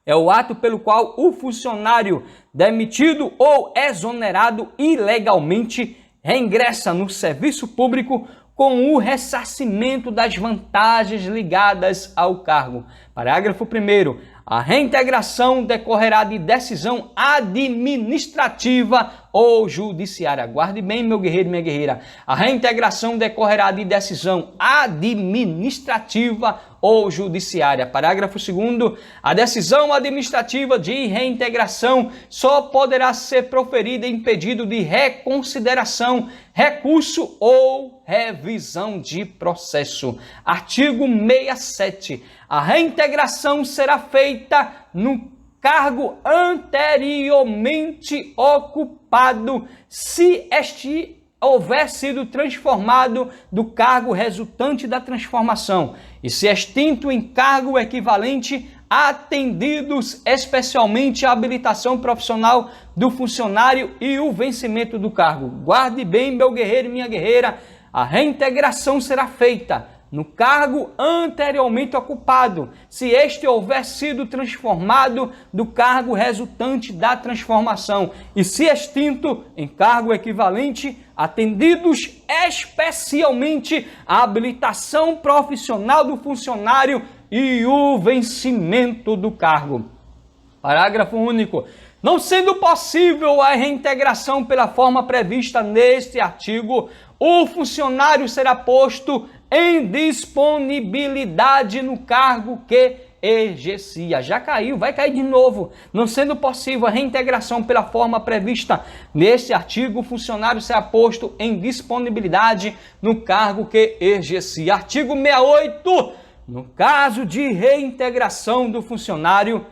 é o ato pelo qual o funcionário demitido ou exonerado ilegalmente reingressa no serviço público com o ressarcimento das vantagens ligadas ao cargo. Parágrafo 1º. A reintegração decorrerá de decisão administrativa ou judiciária. Guarde bem, meu guerreiro e minha guerreira. A reintegração decorrerá de decisão administrativa ou judiciária. Parágrafo 2º. A decisão administrativa de reintegração só poderá ser proferida em pedido de reconsideração, recurso ou revisão de processo. Artigo 67. A reintegração será feita no cargo anteriormente ocupado, se este houver sido transformado do cargo resultante da transformação e se extinto em cargo equivalente, atendidos especialmente a habilitação profissional do funcionário e o vencimento do cargo. Guarde bem, meu guerreiro e minha guerreira, a reintegração será feita no cargo anteriormente ocupado, se este houver sido transformado do cargo resultante da transformação e se extinto em cargo equivalente, atendidos especialmente a habilitação profissional do funcionário e o vencimento do cargo. Parágrafo único. Não sendo possível a reintegração pela forma prevista neste artigo, o funcionário será posto em disponibilidade no cargo que exercia. Já caiu, vai cair de novo. Não sendo possível a reintegração pela forma prevista neste artigo, o funcionário será posto em disponibilidade no cargo que exercia. Artigo 68. No caso de reintegração do funcionário,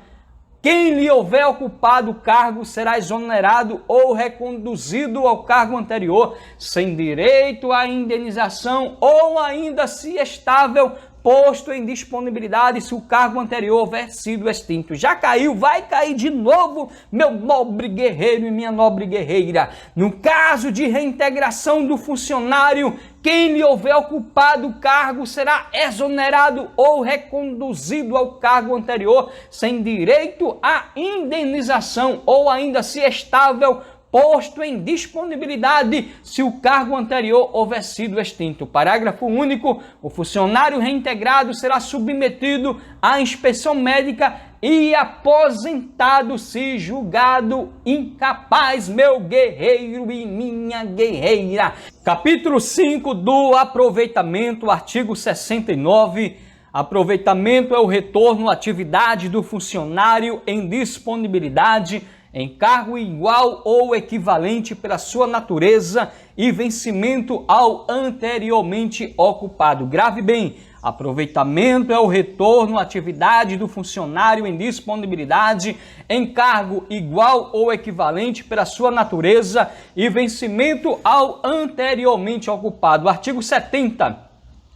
Quem lhe houver ocupado o cargo será exonerado ou reconduzido ao cargo anterior, sem direito à indenização ou ainda, se estável, posto em disponibilidade se o cargo anterior houver sido extinto. Já caiu, vai cair de novo, meu nobre guerreiro e minha nobre guerreira. No caso de reintegração do funcionário, quem lhe houver ocupado o cargo será exonerado ou reconduzido ao cargo anterior, sem direito à indenização ou ainda, se estável, posto em disponibilidade se o cargo anterior houver sido extinto. Parágrafo único. O funcionário reintegrado será submetido à inspeção médica e aposentado se julgado incapaz, meu guerreiro e minha guerreira. Capítulo 5 do aproveitamento, artigo 69. Aproveitamento é o retorno à atividade do funcionário em disponibilidade, em cargo igual ou equivalente pela sua natureza e vencimento ao anteriormente ocupado. Grave bem, aproveitamento é o retorno à atividade do funcionário em disponibilidade, em cargo igual ou equivalente pela sua natureza e vencimento ao anteriormente ocupado. Artigo 70.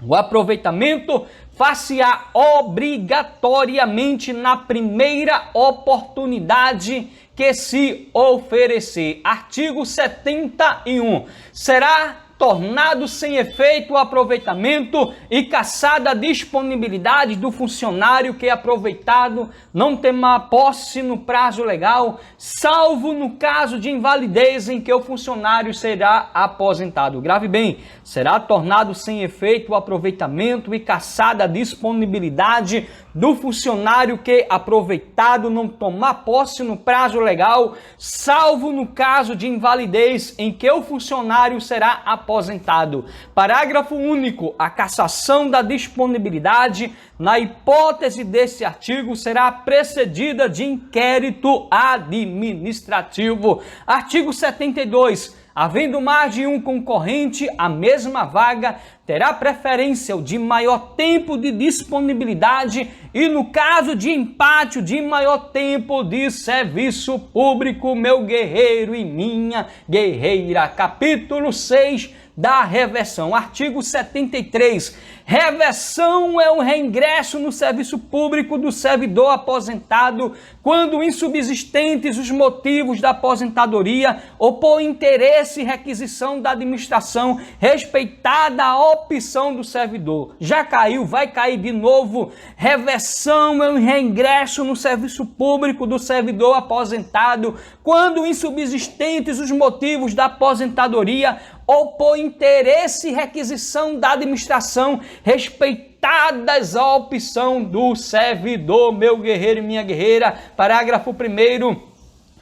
O aproveitamento far-se-á obrigatoriamente na primeira oportunidade que se oferecer. Artigo 71. Será tornado sem efeito o aproveitamento e cassada a disponibilidade do funcionário que é aproveitado não tomar posse no prazo legal, salvo no caso de invalidez em que o funcionário será aposentado. Grave bem, será tornado sem efeito o aproveitamento e cassada a disponibilidade do funcionário que aproveitado não tomar posse no prazo legal, salvo no caso de invalidez em que o funcionário será aposentado. Parágrafo único. A cassação da disponibilidade, na hipótese desse artigo, será precedida de inquérito administrativo. Artigo 72. Havendo mais de um concorrente, a mesma vaga terá preferência o de maior tempo de disponibilidade e, no caso de empate, o de maior tempo de serviço público, meu guerreiro e minha guerreira. Capítulo 6 da reversão. Artigo 73. Reversão é o reingresso no serviço público do servidor aposentado quando insubsistentes os motivos da aposentadoria ou por interesse e requisição da administração, respeitada a opção do servidor. Já caiu, vai cair de novo. Reversão é o reingresso no serviço público do servidor aposentado quando insubsistentes os motivos da aposentadoria ou por interesse e requisição da administração, respeitadas a opção do servidor, meu guerreiro e minha guerreira. Parágrafo 1º.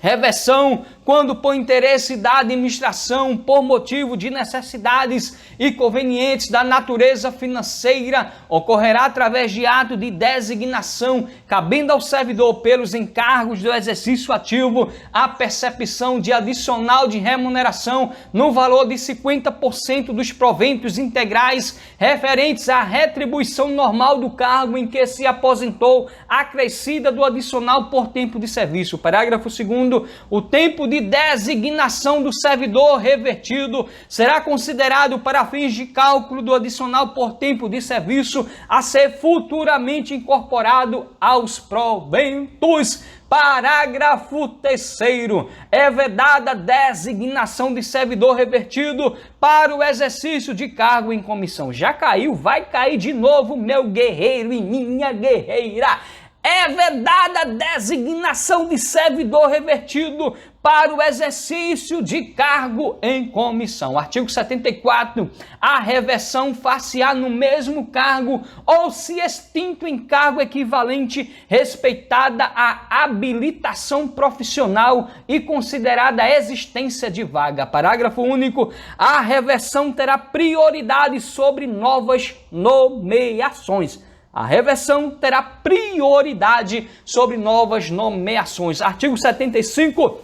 Reversão, quando por interesse da administração, por motivo de necessidades e convenientes da natureza financeira, ocorrerá através de ato de designação, cabendo ao servidor, pelos encargos do exercício ativo, a percepção de adicional de remuneração no valor de 50% dos proventos integrais referentes à retribuição normal do cargo em que se aposentou, acrescida do adicional por tempo de serviço. Parágrafo 2º. O tempo de designação do servidor revertido será considerado para fins de cálculo do adicional por tempo de serviço a ser futuramente incorporado aos proventos. Parágrafo 3º. É vedada a designação de servidor revertido para o exercício de cargo em comissão. Já caiu, vai cair de novo, meu guerreiro e minha guerreira. É vedada a designação de servidor revertido para o exercício de cargo em comissão. Artigo 74. A reversão far-se-á no mesmo cargo ou, se extinto em cargo equivalente, respeitada a habilitação profissional e considerada a existência de vaga. Parágrafo único. A reversão terá prioridade sobre novas nomeações. A reversão terá prioridade sobre novas nomeações. Artigo 75.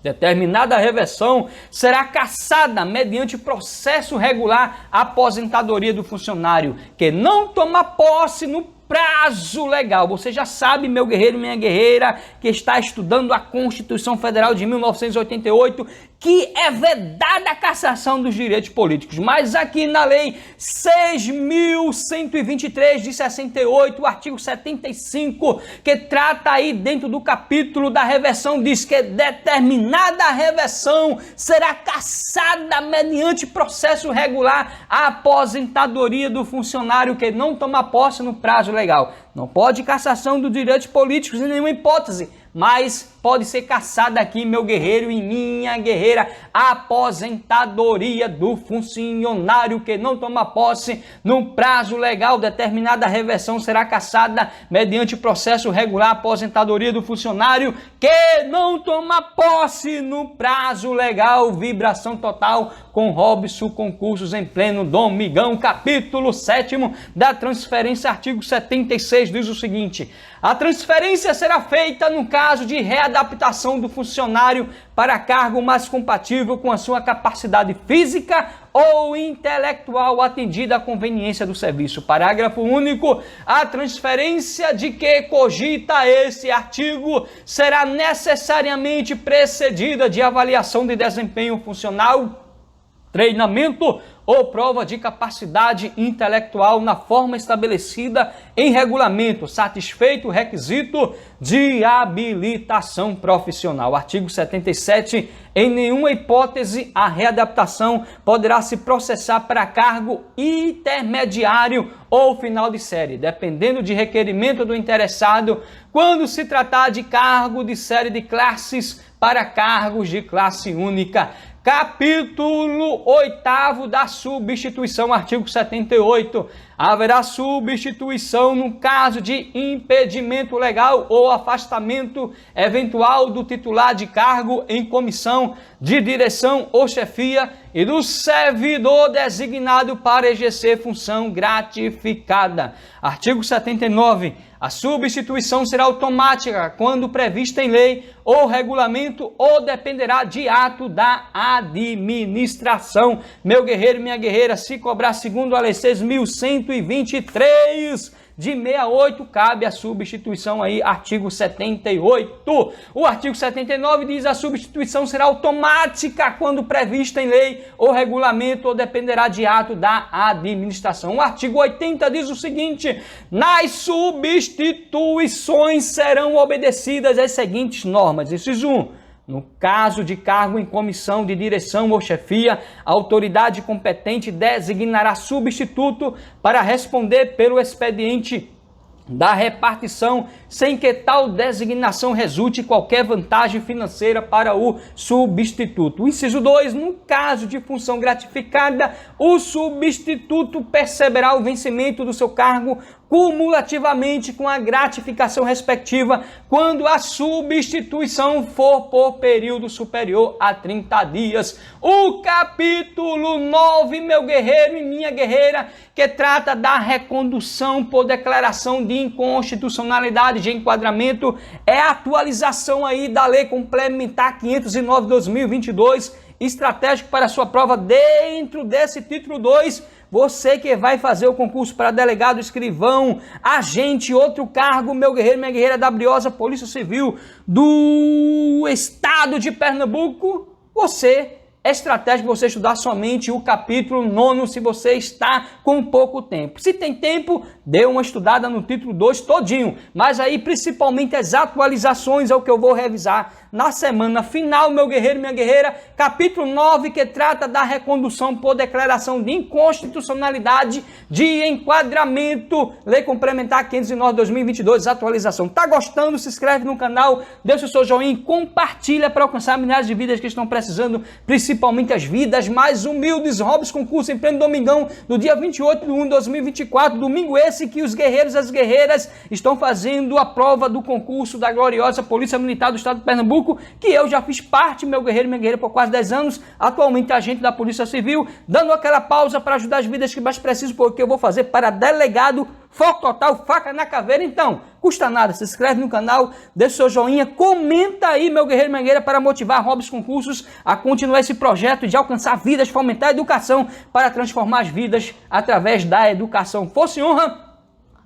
Determinada reversão será cassada mediante processo regular a aposentadoria do funcionário que não toma posse no prazo legal. Você já sabe, meu guerreiro, minha guerreira, que está estudando a Constituição Federal de 1988, que é vedada a cassação dos direitos políticos. Mas aqui na Lei 6.123 de 68, o artigo 75, que trata aí dentro do capítulo da reversão, diz que determinada reversão será cassada mediante processo regular a aposentadoria do funcionário que não toma posse no prazo legal. Não pode cassação dos direitos políticos em nenhuma hipótese, mas pode ser cassada aqui, meu guerreiro e minha guerreira, a aposentadoria do funcionário que não toma posse no prazo legal. Determinada reversão será cassada mediante processo regular, a aposentadoria do funcionário que não toma posse no prazo legal. Vibração total com Robson Concursos em pleno domingão. Capítulo 7º da transferência, artigo 76, diz o seguinte: a transferência será feita no caso de readaptação do funcionário para cargo mais compatível com a sua capacidade física ou intelectual, atendida à conveniência do serviço. Parágrafo único. A transferência de que cogita esse artigo será necessariamente precedida de avaliação de desempenho funcional, treinamento ou prova de capacidade intelectual na forma estabelecida em regulamento, satisfeito o requisito de habilitação profissional. Artigo 77. Em nenhuma hipótese a readaptação poderá se processar para cargo intermediário ou final de série, dependendo de requerimento do interessado, quando se tratar de cargo de série de classes para cargos de classe única. Capítulo 8º da substituição, artigo 78. Haverá substituição no caso de impedimento legal ou afastamento eventual do titular de cargo em comissão de direção ou chefia e do servidor designado para exercer função gratificada. Artigo 79. A substituição será automática quando prevista em lei ou regulamento ou dependerá de ato da administração. Meu guerreiro, minha guerreira, se cobrar segundo a Lei 6.123 de 68, cabe a substituição aí, artigo 78. O artigo 79 diz: a substituição será automática quando prevista em lei ou regulamento ou dependerá de ato da administração. O artigo 80 diz o seguinte: nas substituições serão obedecidas as seguintes normas. Inciso 1. No caso de cargo em comissão de direção ou chefia, a autoridade competente designará substituto para responder pelo expediente da repartição, sem que tal designação resulte qualquer vantagem financeira para o substituto. Inciso 2. No caso de função gratificada, o substituto perceberá o vencimento do seu cargo cumulativamente com a gratificação respectiva quando a substituição for por período superior a 30 dias. O capítulo 9, meu guerreiro e minha guerreira, que trata da recondução por declaração de inconstitucionalidade de enquadramento, é a atualização aí da Lei Complementar 509/2022, estratégico para sua prova. Dentro desse título 2, você que vai fazer o concurso para delegado, escrivão, agente, outro cargo, meu guerreiro, minha guerreira da briosa Polícia Civil do Estado de Pernambuco, é estratégico você estudar somente o capítulo 9 se você está com pouco tempo. Se tem tempo, dê uma estudada no título 2 todinho. Mas aí, principalmente, as atualizações é o que eu vou revisar na semana final, meu guerreiro, minha guerreira. Capítulo 9, que trata da recondução por declaração de inconstitucionalidade de enquadramento. Lei Complementar 509/2022, atualização. Tá gostando? Se inscreve no canal, deixa o seu joinha e compartilha para alcançar milhares de vidas que estão precisando, principalmente as vidas mais humildes. Robson Concurso em pleno domingão, do dia 28/1/2024, domingo esse que os guerreiros e as guerreiras estão fazendo a prova do concurso da gloriosa Polícia Militar do Estado de Pernambuco, que eu já fiz parte, meu guerreiro e minha guerreira, por quase 10 anos, atualmente agente da Polícia Civil, dando aquela pausa para ajudar as vidas que mais precisam, porque eu vou fazer para delegado, foco total, faca na caveira. Então, custa nada, se inscreve no canal, deixa o seu joinha, comenta aí, meu guerreiro e minha guerreira, para motivar Robson Concursos a continuar esse projeto de alcançar vidas, fomentar a educação para transformar as vidas através da educação. Fosse honra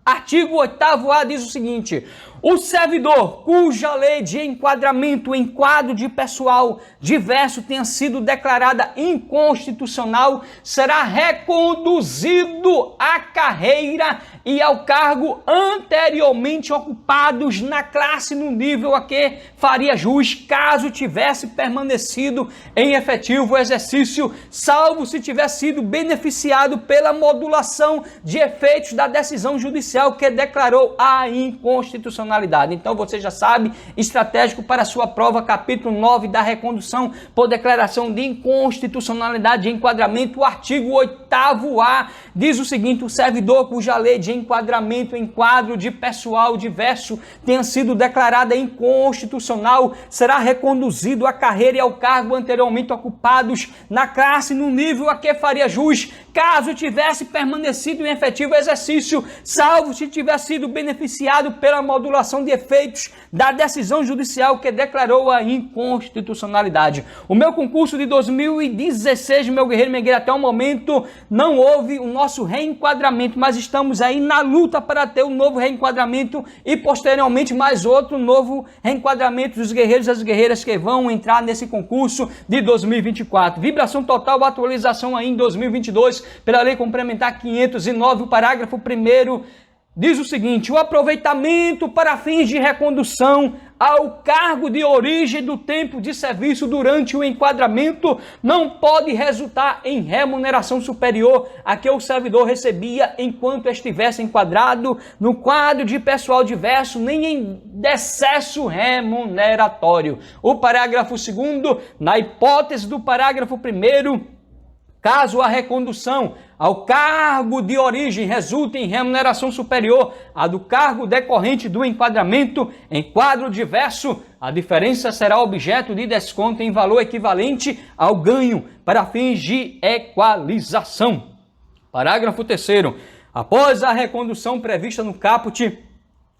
Artigo 8º-A diz o seguinte: o servidor cuja lei de enquadramento em quadro de pessoal diverso tenha sido declarada inconstitucional será reconduzido à carreira e ao cargo anteriormente ocupados na classe no nível a que faria jus caso tivesse permanecido em efetivo exercício, salvo se tivesse sido beneficiado pela modulação de efeitos da decisão judicial que declarou a inconstitucionalidade. Então você já sabe, estratégico para sua prova, capítulo 9 da recondução por declaração de inconstitucionalidade de enquadramento, o artigo 8º-A diz o seguinte: o servidor cuja lei de enquadramento em quadro de pessoal diverso tenha sido declarada inconstitucional será reconduzido à carreira e ao cargo anteriormente ocupados na classe no nível a que faria jus caso tivesse permanecido em efetivo exercício, salvo se tivesse sido beneficiado pela modulação de efeitos da decisão judicial que declarou a inconstitucionalidade. O meu concurso de 2016, meu guerreiro, minha guerreira, até o momento não houve o nosso reenquadramento, mas estamos aí na luta para ter um novo reenquadramento e posteriormente mais outro novo reenquadramento dos guerreiros e das guerreiras que vão entrar nesse concurso de 2024. Vibração total, atualização aí em 2022 pela Lei Complementar 509, o parágrafo 1º diz o seguinte: o aproveitamento para fins de recondução ao cargo de origem do tempo de serviço durante o enquadramento não pode resultar em remuneração superior a que o servidor recebia enquanto estivesse enquadrado no quadro de pessoal diverso, nem em decesso remuneratório. O parágrafo 2º, na hipótese do parágrafo 1º, caso a recondução ao cargo de origem resulte em remuneração superior à do cargo decorrente do enquadramento em quadro diverso, a diferença será objeto de desconto em valor equivalente ao ganho para fins de equalização. Parágrafo 3º. Após a recondução prevista no caput,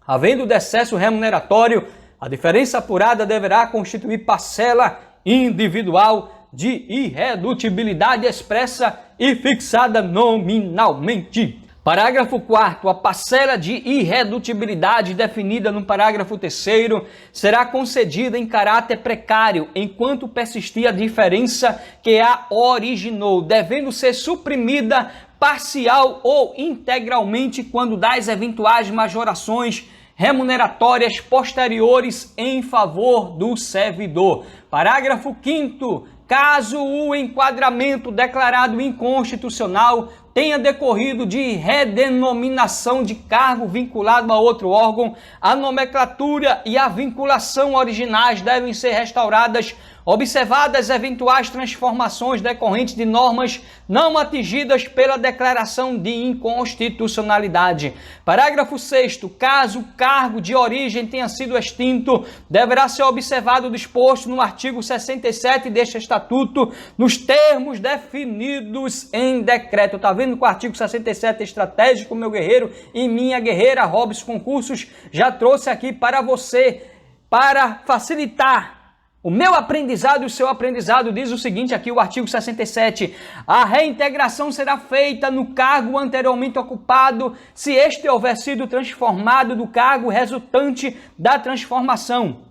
havendo decesso remuneratório, a diferença apurada deverá constituir parcela individual de irredutibilidade expressa e fixada nominalmente. Parágrafo 4º. A parcela de irredutibilidade definida no parágrafo 3º será concedida em caráter precário enquanto persistir a diferença que a originou, devendo ser suprimida parcial ou integralmente quando das eventuais majorações remuneratórias posteriores em favor do servidor. Parágrafo 5º. Caso o enquadramento declarado inconstitucional tenha decorrido de redenominação de cargo vinculado a outro órgão, a nomenclatura e a vinculação originais devem ser restauradas, observadas eventuais transformações decorrentes de normas não atingidas pela declaração de inconstitucionalidade. Parágrafo 6º. Caso o cargo de origem tenha sido extinto, deverá ser observado o disposto no artigo 67 deste estatuto, nos termos definidos em decreto. Tá vendo que o artigo 67 é estratégico, meu guerreiro e minha guerreira? Robson Concursos já trouxe aqui para você, para facilitar o meu aprendizado e o seu aprendizado. Diz o seguinte aqui, o artigo 67. A reintegração será feita no cargo anteriormente ocupado, se este houver sido transformado do cargo resultante da transformação,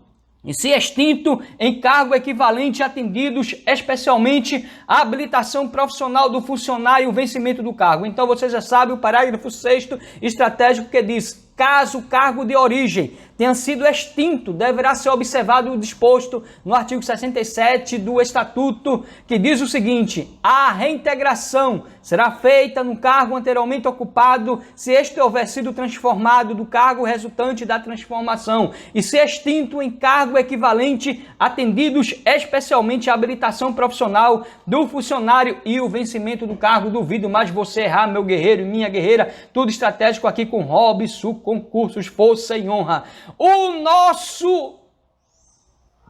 e se extinto em cargo equivalente, atendidos especialmente a habilitação profissional do funcionário e o vencimento do cargo. Então você já sabe o parágrafo 6º estratégico que diz: caso o cargo de origem tenha sido extinto, deverá ser observado o disposto no artigo 67 do Estatuto, que diz o seguinte: a reintegração será feita no cargo anteriormente ocupado, se este houver sido transformado do cargo resultante da transformação, e se extinto em cargo equivalente, atendidos especialmente a habilitação profissional do funcionário e o vencimento do cargo. Duvido mais você errar, meu guerreiro e minha guerreira. Tudo estratégico aqui com Robson Concursos, força e honra. O nosso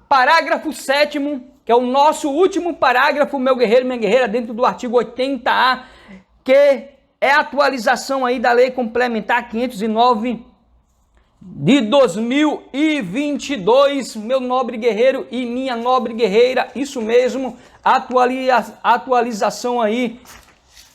parágrafo 7º, que é o nosso último parágrafo, meu guerreiro e minha guerreira, dentro do artigo 80A, que é a atualização aí da Lei Complementar 509 de 2022, meu nobre guerreiro e minha nobre guerreira. Isso mesmo, atualização aí,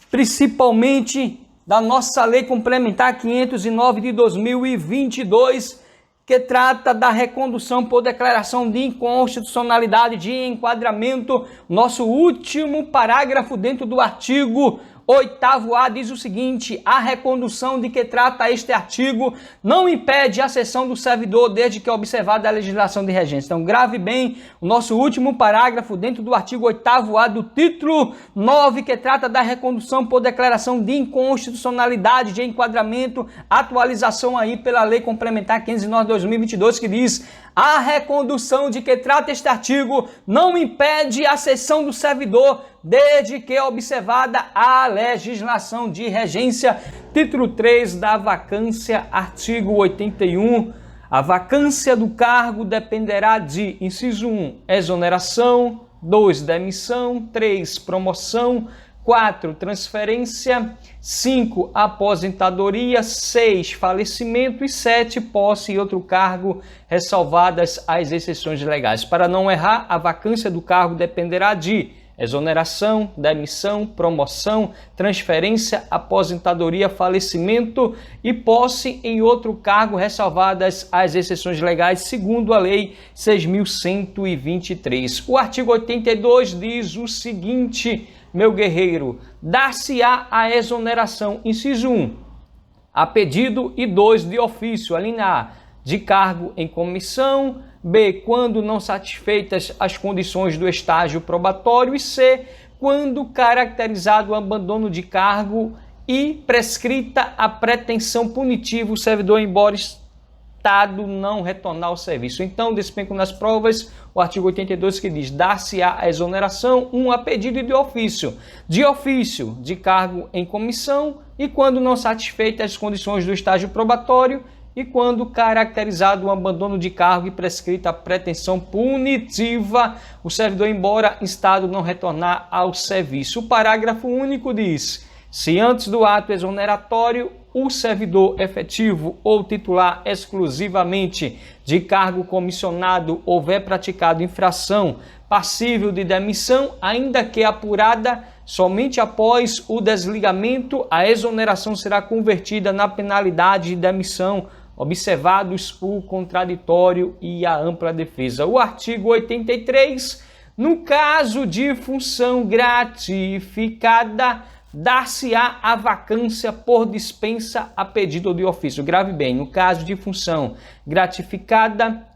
principalmente da nossa Lei Complementar 509 de 2022, que trata da recondução por declaração de inconstitucionalidade de enquadramento. Nosso último parágrafo dentro do artigo 8º-A diz o seguinte: a recondução de que trata este artigo não impede a cessão do servidor desde que observada a legislação de regência. Então, grave bem o nosso último parágrafo dentro do artigo 8º-A do título 9, que trata da recondução por declaração de inconstitucionalidade de enquadramento, atualização aí pela Lei Complementar 509 de 2022, que diz: a recondução de que trata este artigo não impede a cessão do servidor desde que observada a legislação de regência. Título 3 da vacância, artigo 81. A vacância do cargo dependerá de: inciso 1, exoneração; 2, demissão; 3, promoção; 4, transferência; 5, aposentadoria; 6, falecimento; e 7, posse e outro cargo, ressalvadas as exceções legais. Para não errar, a vacância do cargo dependerá de exoneração, demissão, promoção, transferência, aposentadoria, falecimento e posse em outro cargo, ressalvadas as exceções legais, segundo a Lei 6.123. O artigo 82 diz o seguinte, meu guerreiro: dar-se-á a exoneração, inciso 1, a pedido, e 2, de ofício, a linha A, de cargo em comissão; B, quando não satisfeitas as condições do estágio probatório; e C, quando caracterizado o abandono de cargo e prescrita a pretensão punitiva, o servidor, embora estado, não retornar ao serviço. Então, despenco nas provas o artigo 82, que diz: dar-se-á a exoneração, 1, a pedido e de ofício, de cargo em comissão, e quando não satisfeitas as condições do estágio probatório, e quando caracterizado o abandono de cargo e prescrita a pretensão punitiva, o servidor, embora estado, não retornar ao serviço. O parágrafo único diz: se antes do ato exoneratório o servidor efetivo ou titular exclusivamente de cargo comissionado houver praticado infração passível de demissão, ainda que apurada, somente após o desligamento, a exoneração será convertida na penalidade de demissão, observados o contraditório e a ampla defesa. O artigo 83, no caso de função gratificada, dar-se-á a vacância por dispensa a pedido ou de ofício. Grave bem, no caso de função gratificada,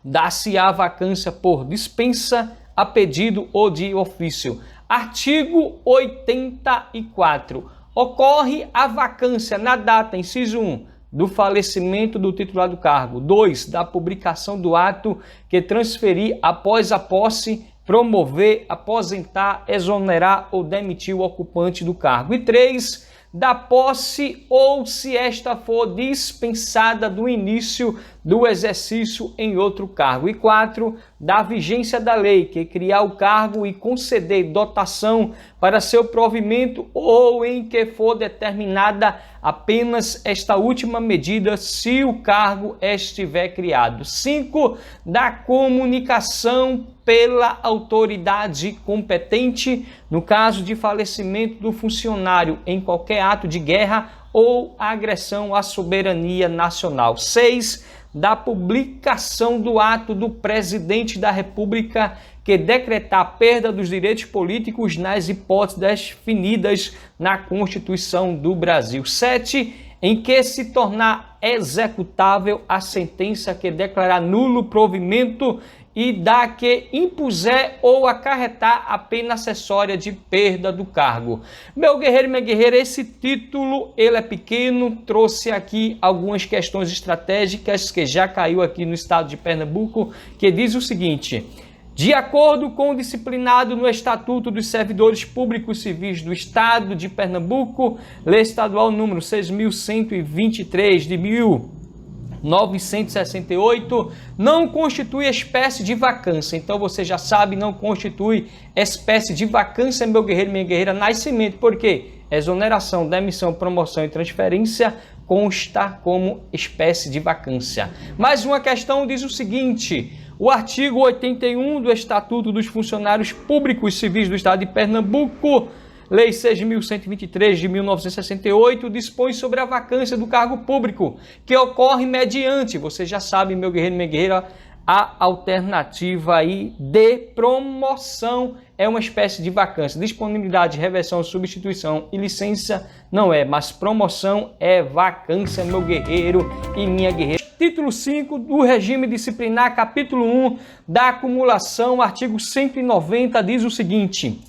dar-se-á a vacância por dispensa a pedido ou de ofício. Artigo 84. Ocorre a vacância na data, inciso 1, do falecimento do titular do cargo; 2, da publicação do ato que transferir após a posse, promover, aposentar, exonerar ou demitir o ocupante do cargo; e 3, da posse ou, se esta for dispensada, do início do exercício em outro cargo; e 4, da vigência da lei que criar o cargo e conceder dotação para seu provimento, ou em que for determinada apenas esta última medida, se o cargo estiver criado; 5, da comunicação pela autoridade competente, no caso de falecimento do funcionário em qualquer ato de guerra ou agressão à soberania nacional; 6, da publicação do ato do presidente da República que decretar a perda dos direitos políticos nas hipóteses definidas na Constituição do Brasil; 7, em que se tornar executável a sentença que declarar nulo provimento e da que impuser ou acarretar a pena acessória de perda do cargo. Meu guerreiro e minha guerreira, esse título ele é pequeno, trouxe aqui algumas questões estratégicas que já caiu aqui no estado de Pernambuco, que diz o seguinte: de acordo com o disciplinado no Estatuto dos Servidores Públicos Civis do Estado de Pernambuco, Lei Estadual número 6.123 de 1968, não constitui espécie de vacância. Então você já sabe, não constitui espécie de vacância, meu guerreiro, minha guerreira, nascimento. Por quê? Exoneração, demissão, promoção e transferência consta como espécie de vacância. Mais uma questão diz o seguinte: o artigo 81 do Estatuto dos Funcionários Públicos Civis do Estado de Pernambuco Lei 6.123 de 1968 dispõe sobre a vacância do cargo público, que ocorre mediante, você já sabe, meu guerreiro e minha guerreira, a alternativa aí de promoção é uma espécie de vacância. Disponibilidade, reversão, substituição e licença não é, mas promoção é vacância, meu guerreiro e minha guerreira. Título 5 do regime disciplinar, capítulo 1 da acumulação, artigo 190, diz o seguinte: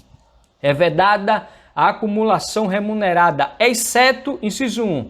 é vedada a acumulação remunerada, exceto, inciso 1,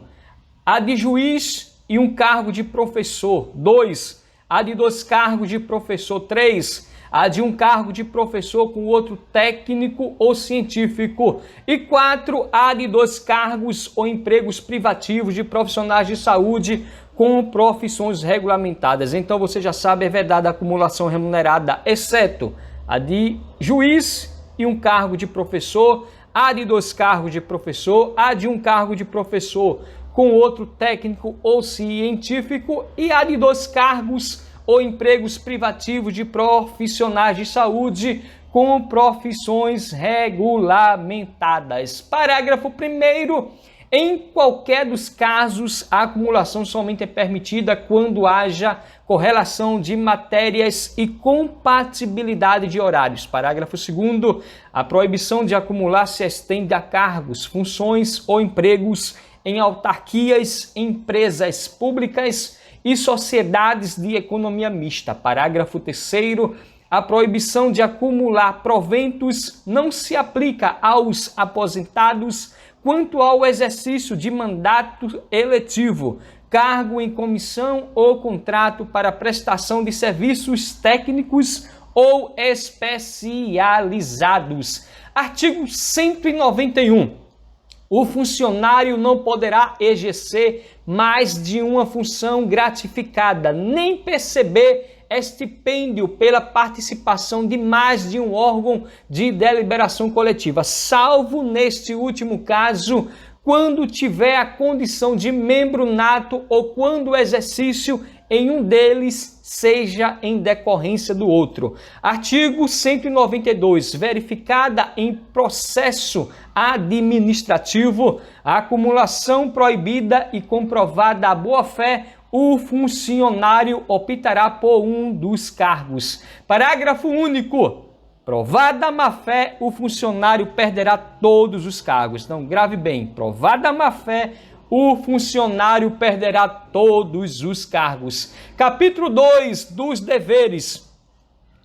a de juiz e um cargo de professor. 2, a de 2 cargos de professor. 3, a de um cargo de professor com outro técnico ou científico. E 4, a de 2 cargos ou empregos privativos de profissionais de saúde com profissões regulamentadas. Então você já sabe, é vedada a acumulação remunerada, exceto a de juiz e um cargo de professor, a de 2 cargos de professor, a de um cargo de professor com outro técnico ou científico e a de 2 cargos ou empregos privativos de profissionais de saúde com profissões regulamentadas. Parágrafo 1º. Em qualquer dos casos, a acumulação somente é permitida quando haja correlação de matérias e compatibilidade de horários. Parágrafo 2º. A proibição de acumular se estende a cargos, funções ou empregos em autarquias, empresas públicas e sociedades de economia mista. Parágrafo 3º. A proibição de acumular proventos não se aplica aos aposentados quanto ao exercício de mandato eletivo, cargo em comissão ou contrato para prestação de serviços técnicos ou especializados. Artigo 191. O funcionário não poderá exercer mais de uma função gratificada, nem perceber estipêndio pela participação de mais de um órgão de deliberação coletiva, salvo neste último caso, quando tiver a condição de membro nato ou quando o exercício em um deles seja em decorrência do outro. Artigo 192. Verificada em processo administrativo a acumulação proibida e comprovada a boa-fé, o funcionário optará por um dos cargos. Parágrafo único. Provada a má-fé, o funcionário perderá todos os cargos. Então, grave bem. Provada a má-fé, o funcionário perderá todos os cargos. Capítulo 2 dos deveres.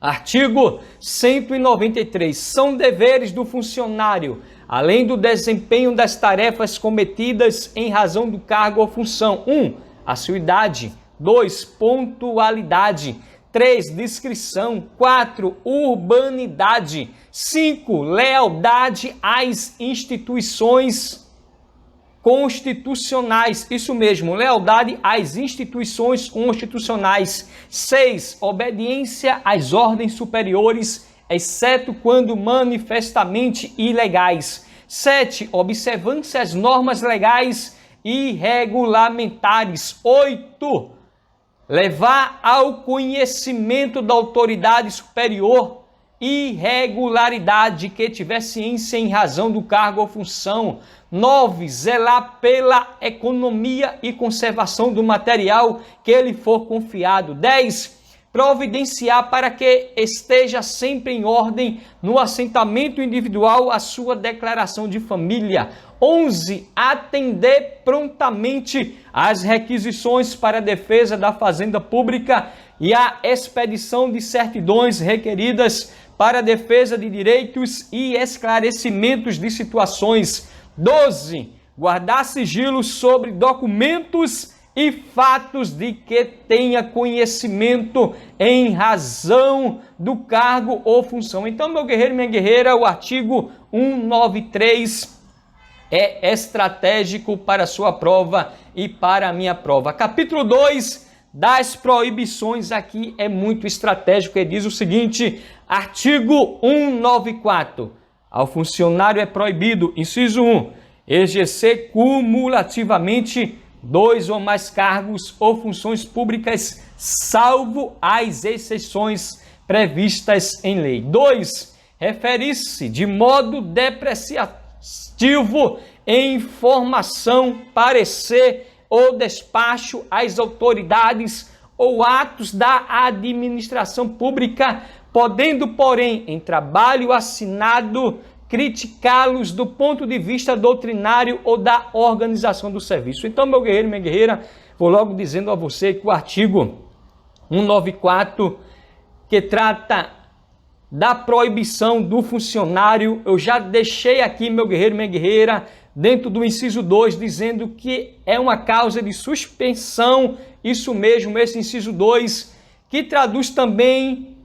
Artigo 193. São deveres do funcionário, além do desempenho das tarefas cometidas em razão do cargo ou função: 1. Assiduidade. 2. Pontualidade. 3. Discrição. 4. Urbanidade. 5. Lealdade às instituições constitucionais. Isso mesmo, lealdade às instituições constitucionais. 6. Obediência às ordens superiores, exceto quando manifestamente ilegais. 7. Observância às normas legais e regulamentares. 8. Levar ao conhecimento da autoridade superior irregularidade que tiver ciência em razão do cargo ou função. 9. Zelar pela economia e conservação do material que lhe for confiado. 10. Providenciar para que esteja sempre em ordem no assentamento individual a sua declaração de família. 11. Atender prontamente às requisições para a defesa da fazenda pública e a expedição de certidões requeridas para a defesa de direitos e esclarecimentos de situações. 12. Guardar sigilo sobre documentos e fatos de que tenha conhecimento em razão do cargo ou função. Então, meu guerreiro e minha guerreira, o artigo 193 é estratégico para a sua prova e para a minha prova. Capítulo 2 das proibições aqui é muito estratégico e diz o seguinte: artigo 194. Ao funcionário é proibido, inciso 1, exercer cumulativamente 2 ou mais cargos ou funções públicas, salvo as exceções previstas em lei. 2. Referir-se de modo depreciatório administrativo em informação, parecer ou despacho às autoridades ou atos da administração pública, podendo, porém, em trabalho assinado, criticá-los do ponto de vista doutrinário ou da organização do serviço. Então, meu guerreiro, minha guerreira, vou logo dizendo a você que o artigo 194, que trata da proibição do funcionário, eu já deixei aqui, meu guerreiro, minha guerreira, dentro do inciso 2, dizendo que é uma causa de suspensão, isso mesmo, esse inciso 2, que traduz também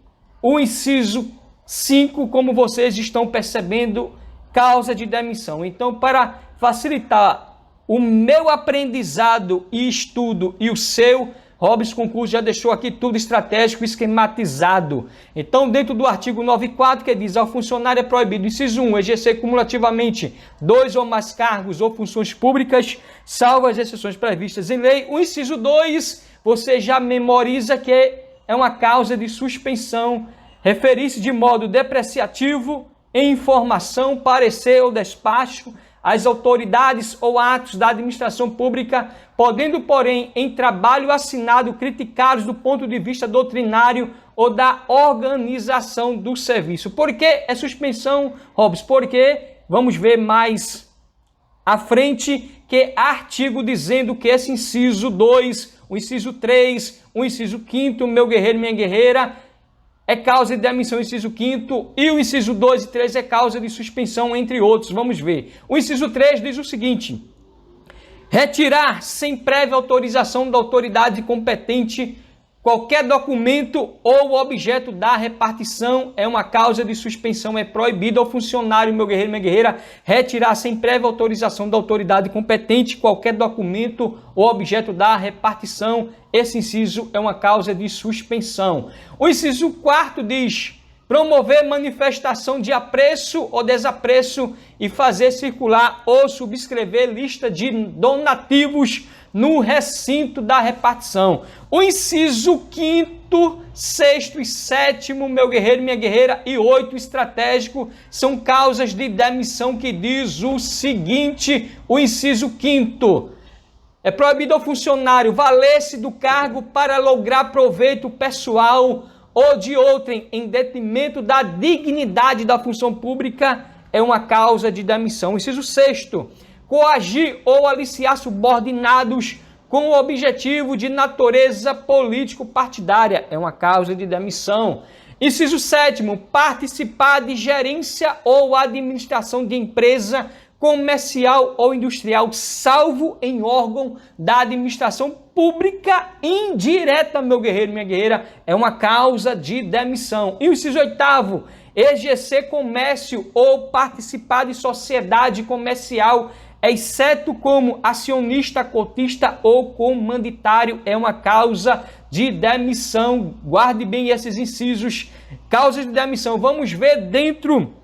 o inciso 5, como vocês estão percebendo, causa de demissão. Então, para facilitar o meu aprendizado e estudo e o seu, Robson Concurso já deixou aqui tudo estratégico, esquematizado. Então, dentro do artigo 94, que diz, ao funcionário é proibido, inciso 1, exercer cumulativamente 2 ou mais cargos ou funções públicas, salvo as exceções previstas em lei. O inciso 2, você já memoriza que é uma causa de suspensão, referir-se de modo depreciativo, em informação, parecer ou despacho, às autoridades ou atos da administração pública, podendo, porém, em trabalho assinado, criticá-los do ponto de vista doutrinário ou da organização do serviço. Por que é suspensão, Robson? Porque vamos ver mais à frente que artigo dizendo que esse inciso 2, o inciso 3, o inciso 5º, meu guerreiro, minha guerreira, é causa de demissão, inciso 5º, e o inciso 2 e 3 é causa de suspensão, entre outros. Vamos ver. O inciso 3 diz o seguinte: retirar sem prévia autorização da autoridade competente qualquer documento ou objeto da repartição é uma causa de suspensão, é proibido ao funcionário, meu guerreiro, minha guerreira, retirar sem prévia autorização da autoridade competente qualquer documento ou objeto da repartição. Esse inciso é uma causa de suspensão. O inciso 4 diz promover manifestação de apreço ou desapreço e fazer circular ou subscrever lista de donativos no recinto da repartição. O inciso 5º, 6º e 7º, meu guerreiro, minha guerreira, e 8, estratégico, são causas de demissão que diz o seguinte, o inciso 5º. É proibido ao funcionário valer-se do cargo para lograr proveito pessoal ou de outrem em detrimento da dignidade da função pública, é uma causa de demissão. Inciso 6º, coagir ou aliciar subordinados com o objetivo de natureza político-partidária, é uma causa de demissão. Inciso 7º, participar de gerência ou administração de empresa comercial ou industrial, salvo em órgão da administração pública indireta, meu guerreiro, minha guerreira, é uma causa de demissão. E o inciso 8º, exercer comércio ou participar de sociedade comercial, exceto como acionista, cotista ou comanditário, é uma causa de demissão. Guarde bem esses incisos, causas de demissão. Vamos ver dentro,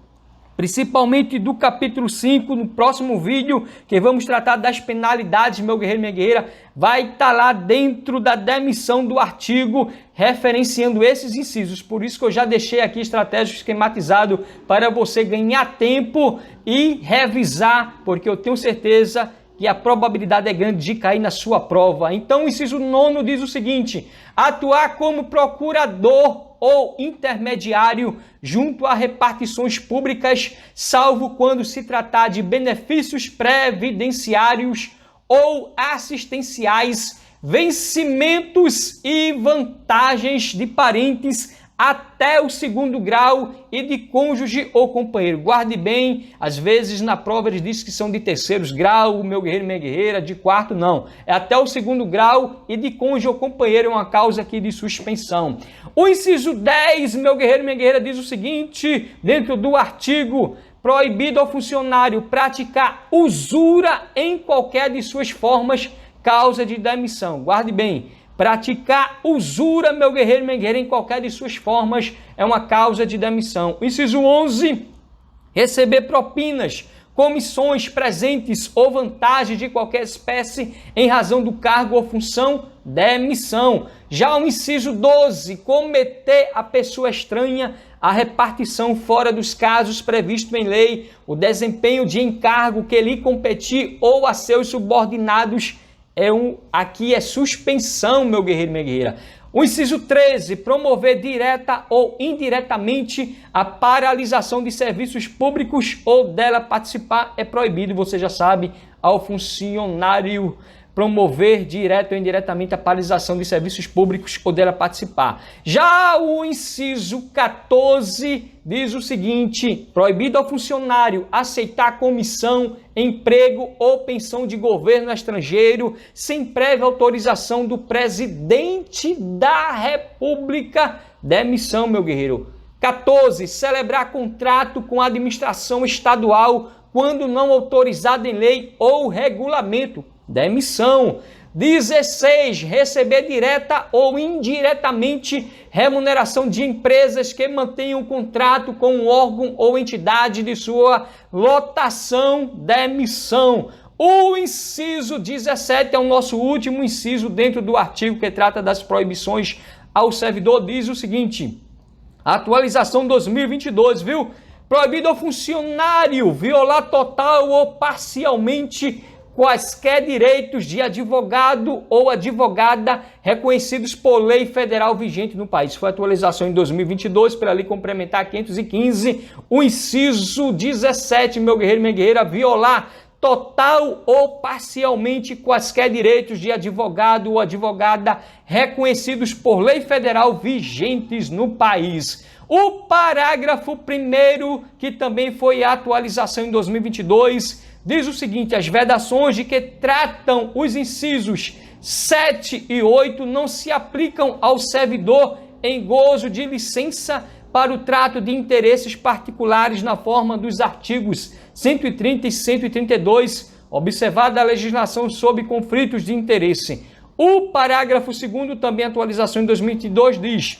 principalmente do capítulo 5, no próximo vídeo, que vamos tratar das penalidades, meu guerreiro, minha guerreira, vai estar lá dentro da demissão do artigo, referenciando esses incisos. Por isso que eu já deixei aqui estratégico esquematizado para você ganhar tempo e revisar, porque eu tenho certeza que a probabilidade é grande de cair na sua prova. Então, o inciso 9 diz o seguinte: atuar como procurador ou intermediário junto a repartições públicas, salvo quando se tratar de benefícios previdenciários ou assistenciais, vencimentos e vantagens de parentes até o 2º grau e de cônjuge ou companheiro. Guarde bem, às vezes na prova eles dizem que são de 3º grau, meu guerreiro, minha guerreira, de 4º não. É até o 2º grau e de cônjuge ou companheiro, é uma causa aqui de suspensão. O inciso 10, meu guerreiro, minha guerreira, diz o seguinte, dentro do artigo: proibido ao funcionário praticar usura em qualquer de suas formas, causa de demissão. Guarde bem, praticar usura, meu guerreiro, minha guerreira, em qualquer de suas formas, é uma causa de demissão. Inciso 11, receber propinas, comissões, presentes ou vantagens de qualquer espécie em razão do cargo ou função, demissão. Já o inciso 12, cometer a pessoa estranha a repartição fora dos casos previstos em lei, o desempenho de encargo que lhe competir ou a seus subordinados, aqui é suspensão, meu guerreiro e minha guerreira. O inciso 13, promover direta ou indiretamente a paralisação de serviços públicos ou dela participar é proibido, você já sabe, ao funcionário promover direto ou indiretamente a paralisação de serviços públicos ou dela participar. Já o inciso 14 diz o seguinte: proibido ao funcionário aceitar comissão, emprego ou pensão de governo estrangeiro sem prévia autorização do presidente da República. Demissão, meu guerreiro. 14. Celebrar contrato com a administração estadual quando não autorizado em lei ou regulamento. Demissão. 16. Receber direta ou indiretamente remuneração de empresas que mantenham contrato com um órgão ou entidade de sua lotação. Demissão. O inciso 17 é o nosso último inciso dentro do artigo que trata das proibições ao servidor. Diz o seguinte: atualização 2022, viu? Proibido ao funcionário violar total ou parcialmente quaisquer direitos de advogado ou advogada reconhecidos por lei federal vigente no país. Foi a atualização em 2022 pela Lei Complementar 515. O inciso 17, meu guerreiro e minha guerreira, violar total ou parcialmente quaisquer direitos de advogado ou advogada reconhecidos por lei federal vigentes no país. O parágrafo 1º, que também foi a atualização em 2022, diz o seguinte: as vedações de que tratam os incisos 7 e 8 não se aplicam ao servidor em gozo de licença para o trato de interesses particulares na forma dos artigos 130 e 132, observada a legislação sobre conflitos de interesse. O parágrafo 2º, também atualização em 2022, diz: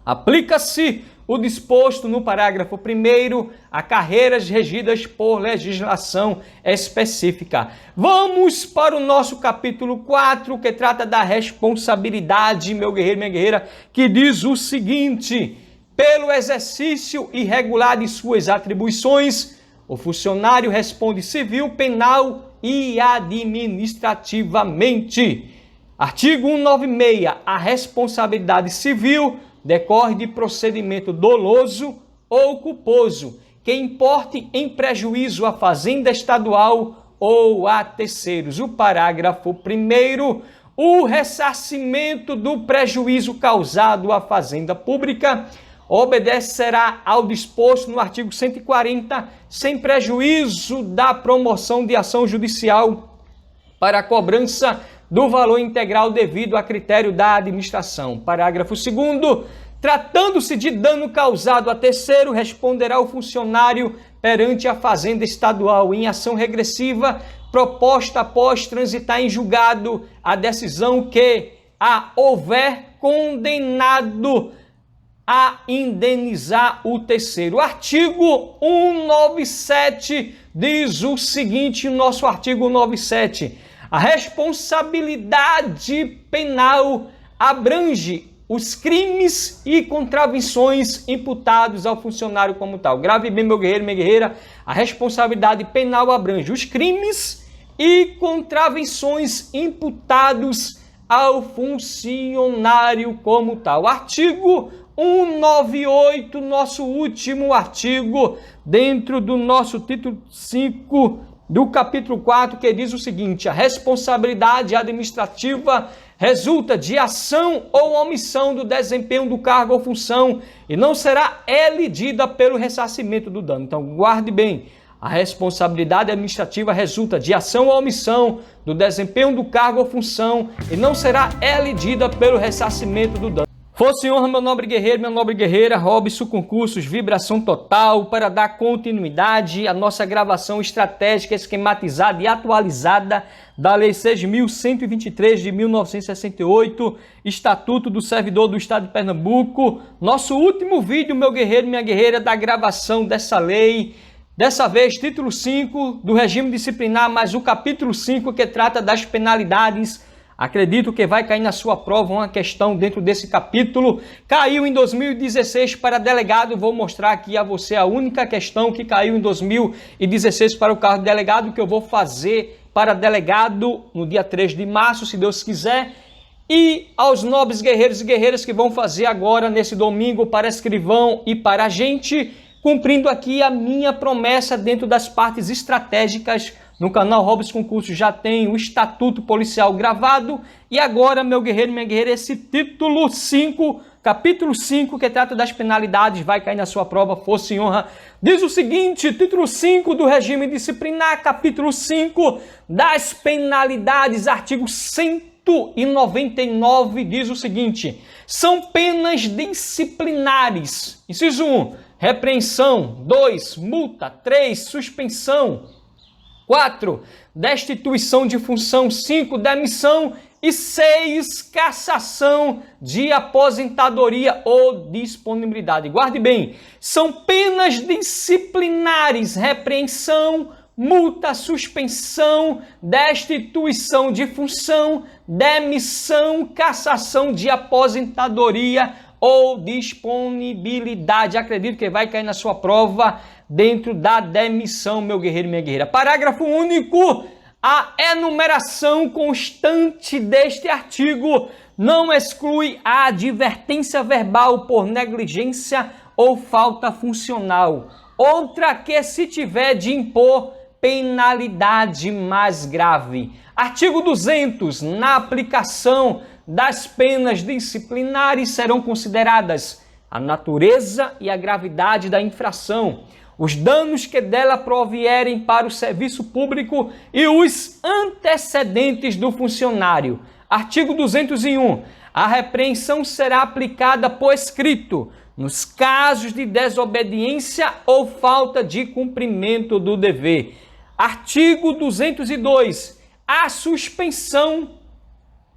aplica-se o disposto no parágrafo 1º a carreiras regidas por legislação específica. Vamos para o nosso capítulo 4, que trata da responsabilidade, meu guerreiro e minha guerreira, que diz o seguinte: pelo exercício irregular de suas atribuições, o funcionário responde civil, penal e administrativamente. Artigo 196. A responsabilidade civil decorre de procedimento doloso ou culposo que importe em prejuízo à fazenda estadual ou a terceiros. O parágrafo 1º, o ressarcimento do prejuízo causado à fazenda pública obedecerá ao disposto no artigo 140, sem prejuízo da promoção de ação judicial para a cobrança do valor integral devido a critério da administração. Parágrafo 2º. Tratando-se de dano causado a terceiro, responderá o funcionário perante a fazenda estadual em ação regressiva proposta após transitar em julgado a decisão que a houver condenado a indenizar o terceiro. O artigo 197 diz o seguinte, nosso artigo 197: a responsabilidade penal abrange os crimes e contravenções imputados ao funcionário como tal. Grave bem, meu guerreiro e minha guerreira, a responsabilidade penal abrange os crimes e contravenções imputados ao funcionário como tal. Artigo 198, nosso último artigo, dentro do nosso título 5 do capítulo 4, que diz o seguinte: a responsabilidade administrativa resulta de ação ou omissão do desempenho do cargo ou função e não será elidida pelo ressarcimento do dano. Então, guarde bem, a responsabilidade administrativa resulta de ação ou omissão do desempenho do cargo ou função e não será elidida pelo ressarcimento do dano. Fosse honra, meu nobre guerreiro, minha nobre guerreira, Robson Concursos, vibração total, para dar continuidade à nossa gravação estratégica, esquematizada e atualizada da Lei 6.123 de 1968, Estatuto do Servidor do Estado de Pernambuco. Nosso último vídeo, meu guerreiro, minha guerreira, da gravação dessa lei. Dessa vez, título 5 do regime disciplinar, mas o capítulo 5 que trata das penalidades Acredito que vai cair na sua prova uma questão dentro desse capítulo. Caiu em 2016 para delegado. Vou mostrar aqui a você a única questão que caiu em 2016 para o cargo de delegado, que eu vou fazer para delegado no dia 3 de março, se Deus quiser. E aos nobres guerreiros e guerreiras que vão fazer agora nesse domingo para escrivão e para agente, cumprindo aqui a minha promessa dentro das partes estratégicas. No canal Robson Concursos já tem o Estatuto Policial gravado. E agora, meu guerreiro e minha guerreira, esse título 5, capítulo 5, que trata das penalidades, vai cair na sua prova, força e honra. Diz o seguinte, título 5 do regime disciplinar, capítulo 5 das penalidades, artigo 199, diz o seguinte: são penas disciplinares. Inciso 1, repreensão. 2, multa. 3, suspensão. 4, destituição de função. 5, demissão. E 6, cassação de aposentadoria ou disponibilidade. Guarde bem, são penas disciplinares: repreensão, multa, suspensão, destituição de função, demissão, cassação de aposentadoria ou disponibilidade. Acredito que vai cair na sua prova dentro da demissão, meu guerreiro e minha guerreira. Parágrafo único. A enumeração constante deste artigo não exclui a advertência verbal por negligência ou falta funcional. Outra que se tiver de impor penalidade mais grave. Artigo 200. Na aplicação das penas disciplinares serão consideradas a natureza e a gravidade da infração, os danos que dela provierem para o serviço público e os antecedentes do funcionário. Artigo 201. A repreensão será aplicada por escrito nos casos de desobediência ou falta de cumprimento do dever. Artigo 202. A suspensão,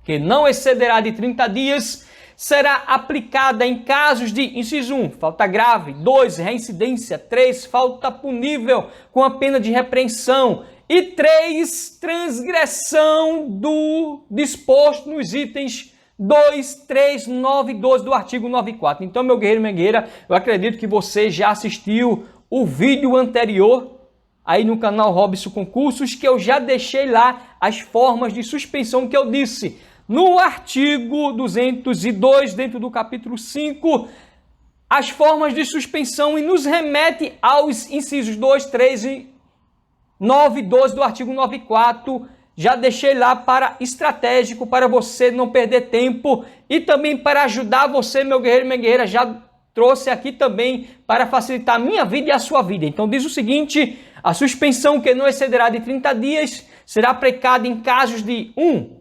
que não excederá de 30 dias, será aplicada em casos de, inciso 1, falta grave. 2, reincidência. 3, falta punível com a pena de repreensão. E 3, transgressão do disposto nos itens 2, 3, 9 e 12 do artigo 94. Então, meu guerreiro e minha guerreira, eu acredito que você já assistiu o vídeo anterior aí no canal Robson Concursos, que eu já deixei lá as formas de suspensão que eu disse. No artigo 202, dentro do capítulo 5, as formas de suspensão, e nos remete aos incisos 2, 3, 9 e 12 do artigo 94. Já deixei lá para estratégico, para você não perder tempo e também para ajudar você, meu guerreiro e minha guerreira. Já trouxe aqui também para facilitar a minha vida e a sua vida. Então diz o seguinte: a suspensão, que não excederá de 30 dias, será aplicada em casos de 1,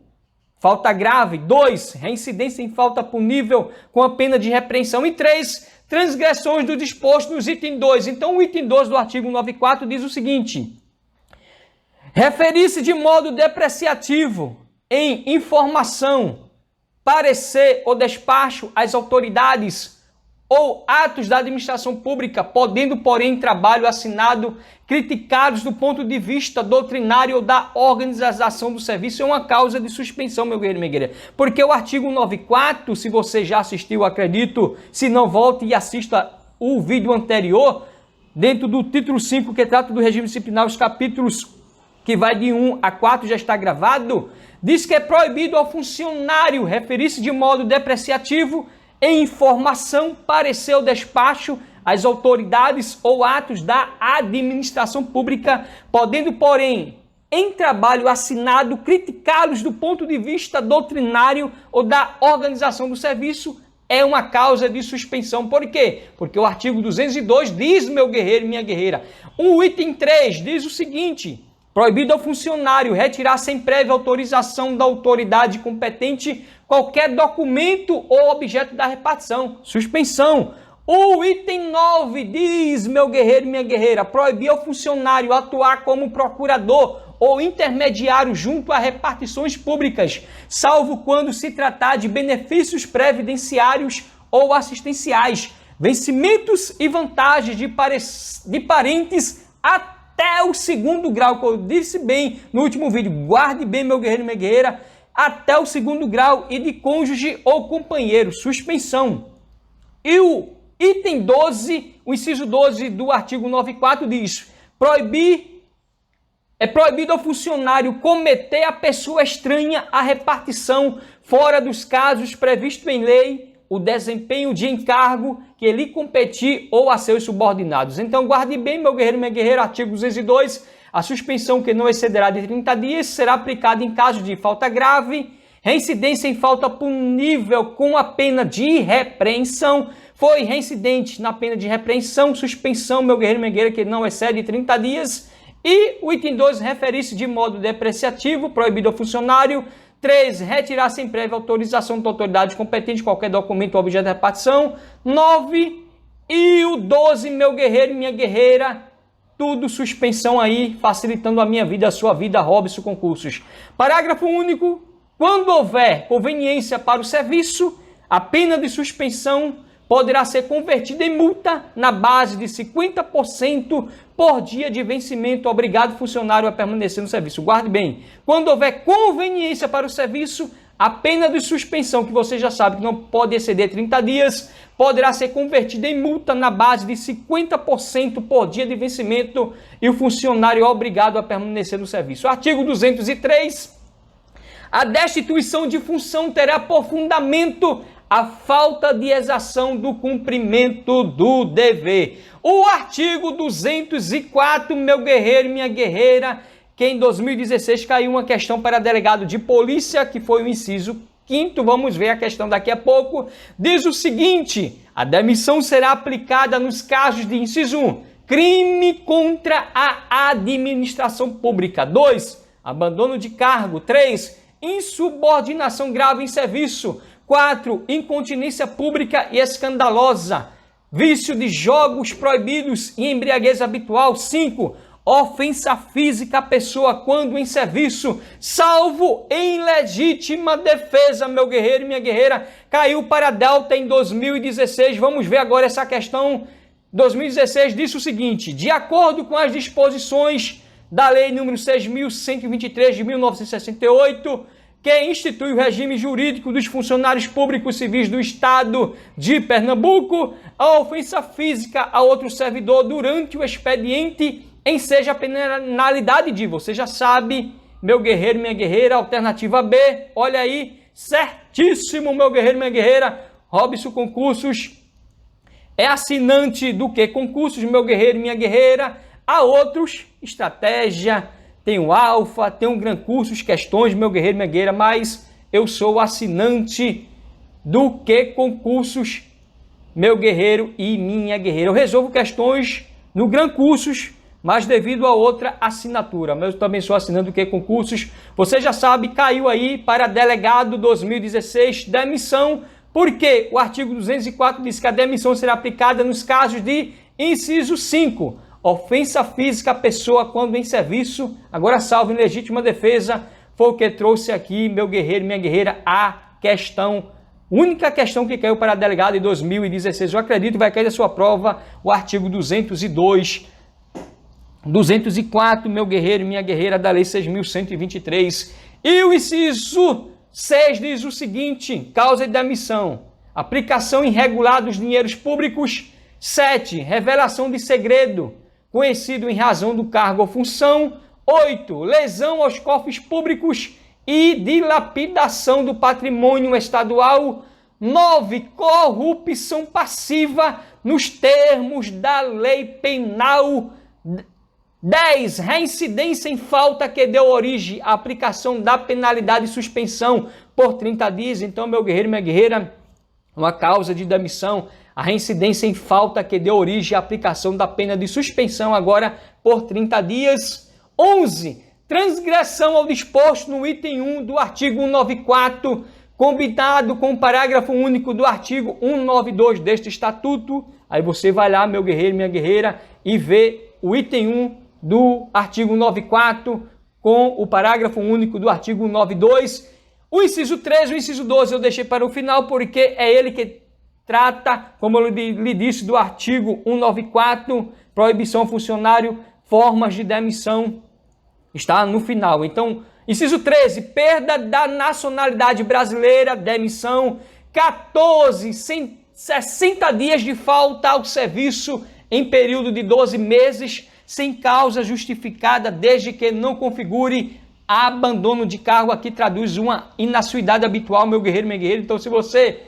falta grave. 2, reincidência em falta punível com a pena de repreensão. E 3, transgressões do disposto nos item 2. Então o item 2 do artigo 94 diz o seguinte: referir-se de modo depreciativo em informação, parecer ou despacho às autoridades ou atos da administração pública, podendo, porém, em trabalho assinado, criticados do ponto de vista doutrinário ou da organização do serviço, é uma causa de suspensão, meu guerreiro e minha guerreira. Porque o artigo 94, se você já assistiu, acredito, se não, volte e assista o vídeo anterior, dentro do título 5, que trata do regime disciplinar, os capítulos que vai de 1 a 4, já está gravado, diz que é proibido ao funcionário referir-se de modo depreciativo em informação, parecer ou despacho às autoridades ou atos da administração pública, podendo, porém, em trabalho assinado, criticá-los do ponto de vista doutrinário ou da organização do serviço, é uma causa de suspensão. Por quê? Porque o artigo 202 diz, meu guerreiro e minha guerreira, o item 3 diz o seguinte: proibido ao funcionário retirar sem prévia autorização da autoridade competente qualquer documento ou objeto da repartição. Suspensão. O item 9 diz, meu guerreiro e minha guerreira, proibir ao funcionário atuar como procurador ou intermediário junto a repartições públicas, salvo quando se tratar de benefícios previdenciários ou assistenciais, vencimentos e vantagens de parentes até o 2º grau, que eu disse bem no último vídeo. Guarde bem, meu guerreiro e minha guerreira, até o 2º grau e de cônjuge ou companheiro, suspensão. E o item 12, o inciso 12 do artigo 94 diz: é proibido ao funcionário cometer a pessoa estranha à repartição, fora dos casos previstos em lei, o desempenho de encargo que lhe competir ou a seus subordinados. Então, guarde bem, meu guerreiro e minha guerreira, artigo 202, a suspensão que não excederá de 30 dias será aplicada em caso de falta grave, reincidência em falta punível com a pena de repreensão. Foi reincidente na pena de repreensão, suspensão, meu guerreiro e minha guerreira, que não excede 30 dias. E o item 2, referir-se de modo depreciativo, proibido ao funcionário. 3, retirar sem prévia autorização da autoridade competente qualquer documento ou objeto de repartição. 9, e o 12, meu guerreiro e minha guerreira, tudo suspensão aí, facilitando a minha vida, a sua vida, Robson Concursos. Parágrafo único, quando houver conveniência para o serviço, a pena de suspensão poderá ser convertida em multa na base de 50% por dia de vencimento, obrigado o funcionário a permanecer no serviço. Guarde bem, quando houver conveniência para o serviço, a pena de suspensão, que você já sabe que não pode exceder 30 dias, poderá ser convertida em multa na base de 50% por dia de vencimento e o funcionário é obrigado a permanecer no serviço. Artigo 203, a destituição de função terá por fundamento a falta de exação do cumprimento do dever. O artigo 204, meu guerreiro e minha guerreira, que em 2016 caiu uma questão para delegado de polícia, que foi o inciso 5º, vamos ver a questão daqui a pouco, diz o seguinte: a demissão será aplicada nos casos de inciso 1, crime contra a administração pública, 2, abandono de cargo, 3, insubordinação grave em serviço, 4, incontinência pública e escandalosa, vício de jogos proibidos e embriaguez habitual, 5, ofensa física à pessoa quando em serviço, salvo em legítima defesa, meu guerreiro e minha guerreira, caiu para Delta em 2016. Vamos ver agora essa questão. 2016 disse o seguinte: de acordo com as disposições da Lei número 6.123 de 1968, que institui o regime jurídico dos funcionários públicos civis do Estado de Pernambuco, a ofensa física a outro servidor durante o expediente enseja a penalidade de, você já sabe, meu guerreiro, minha guerreira, alternativa B, olha aí, certíssimo, meu guerreiro, minha guerreira, Robson Concursos é assinante do que? Concursos, meu guerreiro, minha guerreira, a outros, estratégia, tem o Alfa, tem um Gran Cursos, questões, meu guerreiro, minha guerreira, mas eu sou assinante do que Concursos, meu guerreiro e minha guerreira. Eu resolvo questões no Gran Cursos, mas devido a outra assinatura. Mas eu também sou assinante do que Concursos. Você já sabe, caiu aí para delegado 2016, demissão, porque o artigo 204 diz que a demissão será aplicada nos casos de inciso 5, ofensa física à pessoa quando em serviço, agora salvo em legítima defesa, foi o que trouxe aqui, meu guerreiro, minha guerreira, a questão, única questão que caiu para delegado em 2016. Eu acredito que vai cair da sua prova o artigo 202, 204, meu guerreiro e minha guerreira, da Lei 6.123. E o inciso 6 diz o seguinte: causa de demissão, aplicação irregular dos dinheiros públicos. 7, revelação de segredo conhecido em razão do cargo ou função. 8, lesão aos cofres públicos e dilapidação do patrimônio estadual. 9, corrupção passiva nos termos da lei penal. 10, reincidência em falta que deu origem à aplicação da penalidade de suspensão por 30 dias. Então, meu guerreiro e minha guerreira, uma causa de demissão, a reincidência em falta que deu origem à aplicação da pena de suspensão agora por 30 dias. 11, transgressão ao disposto no item 1 do artigo 194, combinado com o parágrafo único do artigo 192 deste estatuto. Aí você vai lá, meu guerreiro, minha guerreira, e vê o item 1 do artigo 194 com o parágrafo único do artigo 192. O inciso 13, o inciso 12 eu deixei para o final porque é ele que trata, como eu lhe disse, do artigo 194, proibição ao funcionário, formas de demissão, está no final. Então, Inciso 13, perda da nacionalidade brasileira, demissão. 14, 60 dias de falta ao serviço em período de 12 meses, sem causa justificada, desde que não configure abandono de cargo. Aqui traduz uma inassiduidade habitual, meu guerreiro, minha guerreira. Então, se você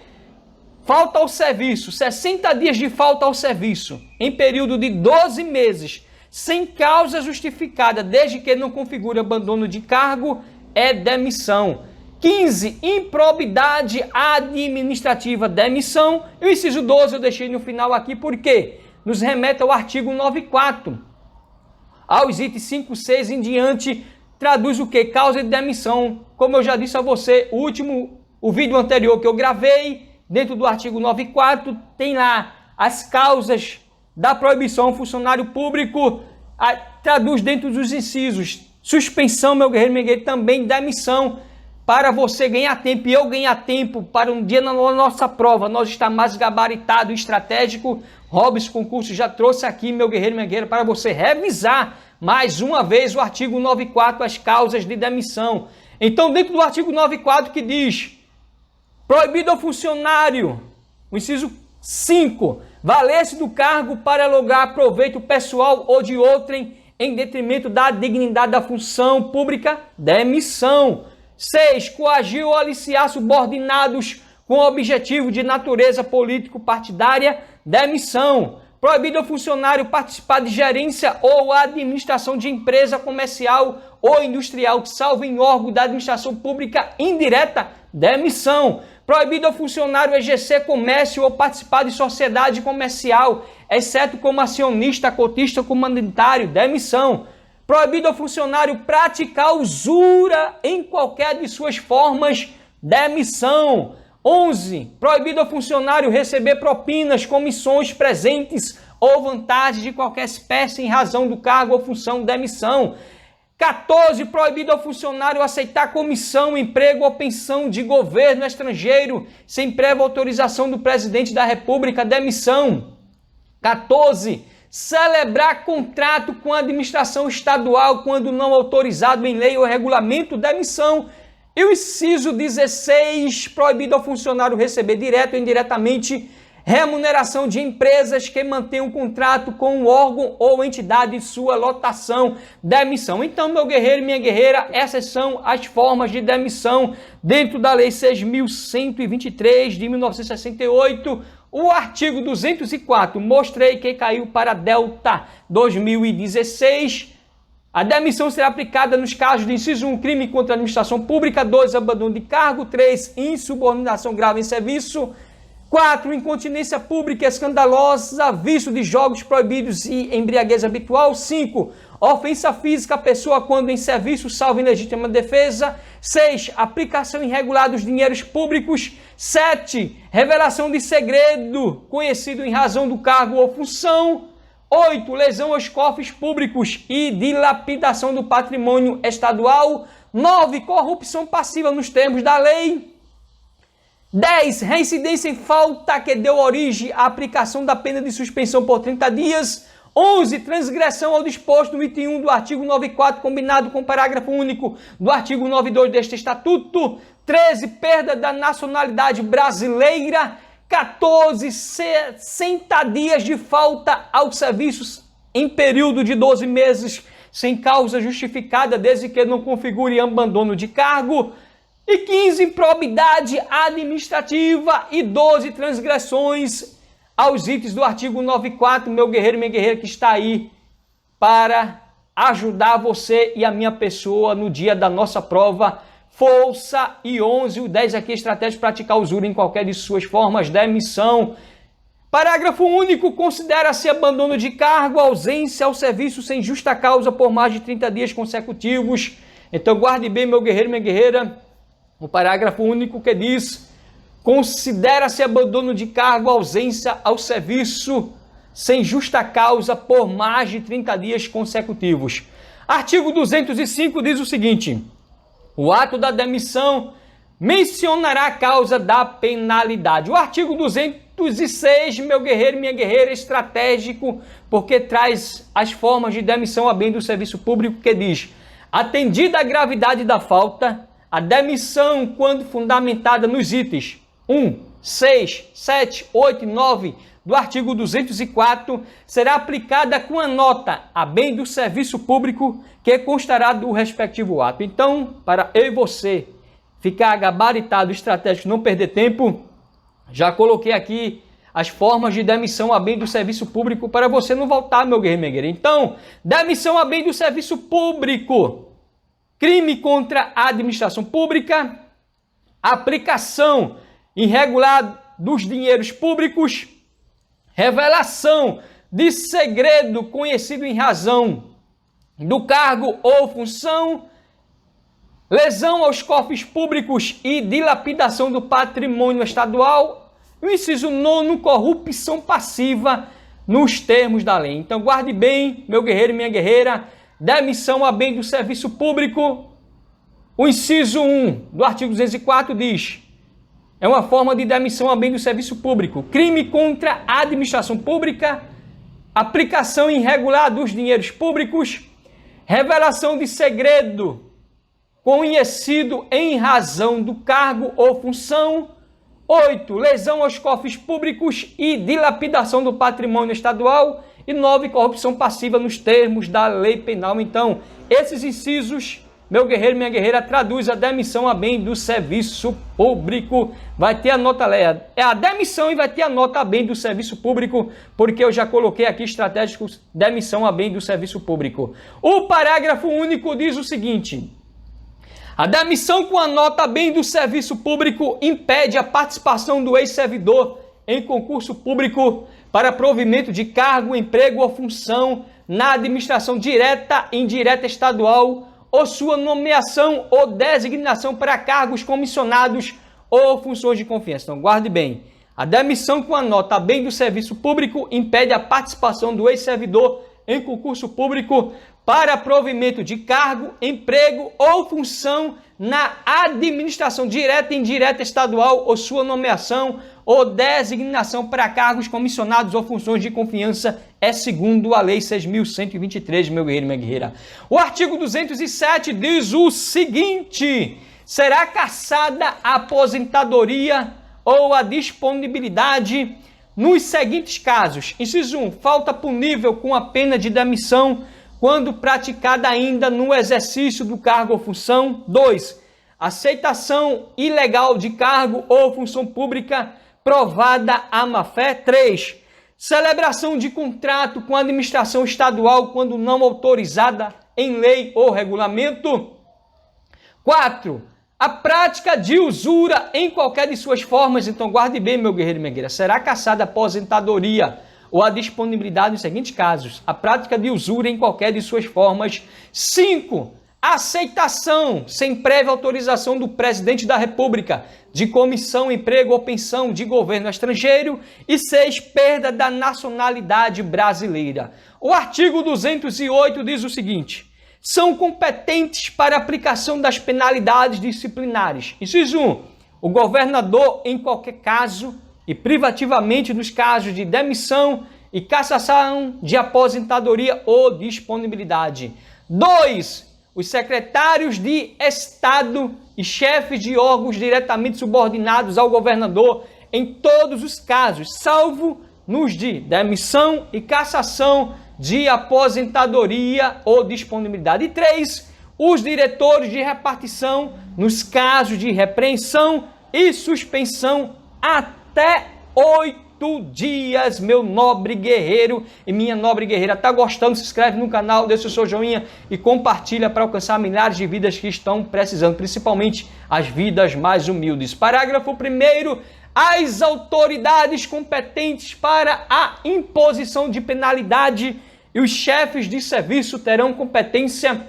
falta ao serviço, 60 dias de falta ao serviço, em período de 12 meses, sem causa justificada, desde que não configure abandono de cargo, é demissão. 15, improbidade administrativa, demissão. E o inciso 12 eu deixei no final aqui, porque nos remete ao artigo 94. Aos itens 5, 6 em diante, traduz o que? Causa de demissão. Como eu já disse a você, o vídeo anterior que eu gravei, dentro do artigo 94, tem lá as causas da proibição ao funcionário público, traduz dentro dos incisos, suspensão, meu guerreiro, minha guerreira, também demissão, para você ganhar tempo e eu ganhar tempo, para um dia na nossa prova, nós estar mais gabaritado e estratégico. Robson Concurso já trouxe aqui, meu guerreiro, minha guerreira, para você revisar mais uma vez o artigo 94, as causas de demissão. Então, dentro do artigo 94 que diz, proibido ao funcionário, o inciso 5, valer-se do cargo para lograr proveito pessoal ou de outrem em detrimento da dignidade da função pública, demissão. 6, coagir ou aliciar subordinados com objetivo de natureza político-partidária, demissão. Proibido ao funcionário participar de gerência ou administração de empresa comercial ou industrial, salvo em órgão da administração pública indireta, demissão. Proibido ao funcionário exercer comércio ou participar de sociedade comercial, exceto como acionista, cotista ou comanditário, demissão. Proibido ao funcionário praticar usura em qualquer de suas formas, demissão. 11. Proibido ao funcionário receber propinas, comissões, presentes ou vantagens de qualquer espécie em razão do cargo ou função, demissão. 14. Proibido ao funcionário aceitar comissão, emprego ou pensão de governo estrangeiro sem prévia autorização do presidente da República, demissão. 14. Celebrar contrato com a administração estadual quando não autorizado em lei ou regulamento, demissão. E o inciso 16, proibido ao funcionário receber direto ou indiretamente remuneração de empresas que mantenham contrato com um órgão ou entidade de sua lotação, demissão. Então, meu guerreiro e minha guerreira, essas são as formas de demissão dentro da Lei 6.123 de 1968. O artigo 204, mostrei que caiu para Delta 2016. A demissão será aplicada nos casos de inciso 1, crime contra a administração pública, 2, abandono de cargo, 3, insubordinação grave em serviço, 4, incontinência pública escandalosa, vício de jogos proibidos e embriaguez habitual, 5, ofensa física à pessoa quando em serviço, salvo em legítima defesa, 6, aplicação irregular dos dinheiros públicos, 7, revelação de segredo conhecido em razão do cargo ou função, 8, lesão aos cofres públicos e dilapidação do patrimônio estadual. 9, corrupção passiva nos termos da lei. 10, reincidência em falta que deu origem à aplicação da pena de suspensão por 30 dias. 11, transgressão ao disposto no item 1 do artigo 94, combinado com o parágrafo único do artigo 92 deste estatuto. 13, perda da nacionalidade brasileira. 14, 60 dias de falta aos serviços em período de 12 meses, sem causa justificada, desde que não configure abandono de cargo. E 15, improbidade administrativa. E 12, transgressões aos itens do artigo 94, meu guerreiro e minha guerreira, que está aí para ajudar você e a minha pessoa no dia da nossa prova. Força. E 11, o 10 aqui, estratégia de praticar usura em qualquer de suas formas, demissão. Parágrafo único, considera-se abandono de cargo, ausência ao serviço sem justa causa por mais de 30 dias consecutivos. Então guarde bem, meu guerreiro e minha guerreira, o parágrafo único que diz, considera-se abandono de cargo, ausência ao serviço sem justa causa por mais de 30 dias consecutivos. Artigo 205 diz o seguinte: o ato da demissão mencionará a causa da penalidade. O artigo 206, meu guerreiro e minha guerreira, é estratégico, porque traz as formas de demissão a bem do serviço público, que diz: Atendida a gravidade da falta, a demissão, quando fundamentada nos itens 1, 6, 7, 8 e 9 do artigo 204, será aplicada com a nota a bem do serviço público que constará do respectivo ato. Então, para eu e você ficar gabaritado, estratégico, não perder tempo, já coloquei aqui as formas de demissão a bem do serviço público para você não voltar, meu guerreiro, minha guerreira. Então, demissão a bem do serviço público, crime contra a administração pública, aplicação irregular dos dinheiros públicos, revelação de segredo conhecido em razão do cargo ou função, lesão aos cofres públicos e dilapidação do patrimônio estadual. O inciso 9, corrupção passiva nos termos da lei. Então guarde bem, meu guerreiro e minha guerreira, demissão a bem do serviço público. O inciso 1 do artigo 204 diz: é uma forma de demissão a bem do serviço público. Crime contra a administração pública, aplicação irregular dos dinheiros públicos, revelação de segredo conhecido em razão do cargo ou função. 8. Lesão aos cofres públicos e dilapidação do patrimônio estadual. E 9. Corrupção passiva nos termos da lei penal. Então, esses incisos, meu guerreiro e minha guerreira, traduz a demissão a bem do serviço público. Vai ter a nota, é a demissão e vai ter a nota a bem do serviço público, porque eu já coloquei aqui estratégicos, demissão a bem do serviço público. O parágrafo único diz o seguinte: a demissão com a nota a bem do serviço público impede a participação do ex-servidor em concurso público para provimento de cargo, emprego ou função na administração direta e indireta estadual, ou sua nomeação ou designação para cargos comissionados ou funções de confiança. Então, guarde bem. A demissão com a nota a bem do serviço público impede a participação do ex-servidor em concurso público para provimento de cargo, emprego ou função na administração direta e indireta estadual, ou sua nomeação ou designação para cargos comissionados ou funções de confiança, é segundo a Lei 6.123, meu guerreiro e minha guerreira. O artigo 207 diz o seguinte: será cassada a aposentadoria ou a disponibilidade nos seguintes casos. Inciso 1, falta punível com a pena de demissão quando praticada ainda no exercício do cargo ou função. 2, aceitação ilegal de cargo ou função pública provada à má-fé. 3, celebração de contrato com a administração estadual quando não autorizada em lei ou regulamento. 4, a prática de usura em qualquer de suas formas. Então guarde bem, meu guerreiro e minha guerreira, será cassada a aposentadoria ou a disponibilidade nos seguintes casos: a prática de usura em qualquer de suas formas. 5, aceitação sem prévia autorização do presidente da República de comissão, emprego ou pensão de governo estrangeiro. E 6, perda da nacionalidade brasileira. O artigo 208 diz o seguinte: são competentes para aplicação das penalidades disciplinares. Inciso 1, o governador em qualquer caso e privativamente nos casos de demissão e cassação de aposentadoria ou disponibilidade. 2, os secretários de Estado e chefes de órgãos diretamente subordinados ao governador em todos os casos, salvo nos de demissão e cassação de aposentadoria ou disponibilidade. E 3, os diretores de repartição nos casos de repreensão e suspensão até 8 dias, meu nobre guerreiro e minha nobre guerreira. Tá gostando? Se inscreve no canal, deixa o seu joinha e compartilha para alcançar milhares de vidas que estão precisando, principalmente as vidas mais humildes. Parágrafo 1º. As autoridades competentes para a imposição de penalidade e os chefes de serviço terão competência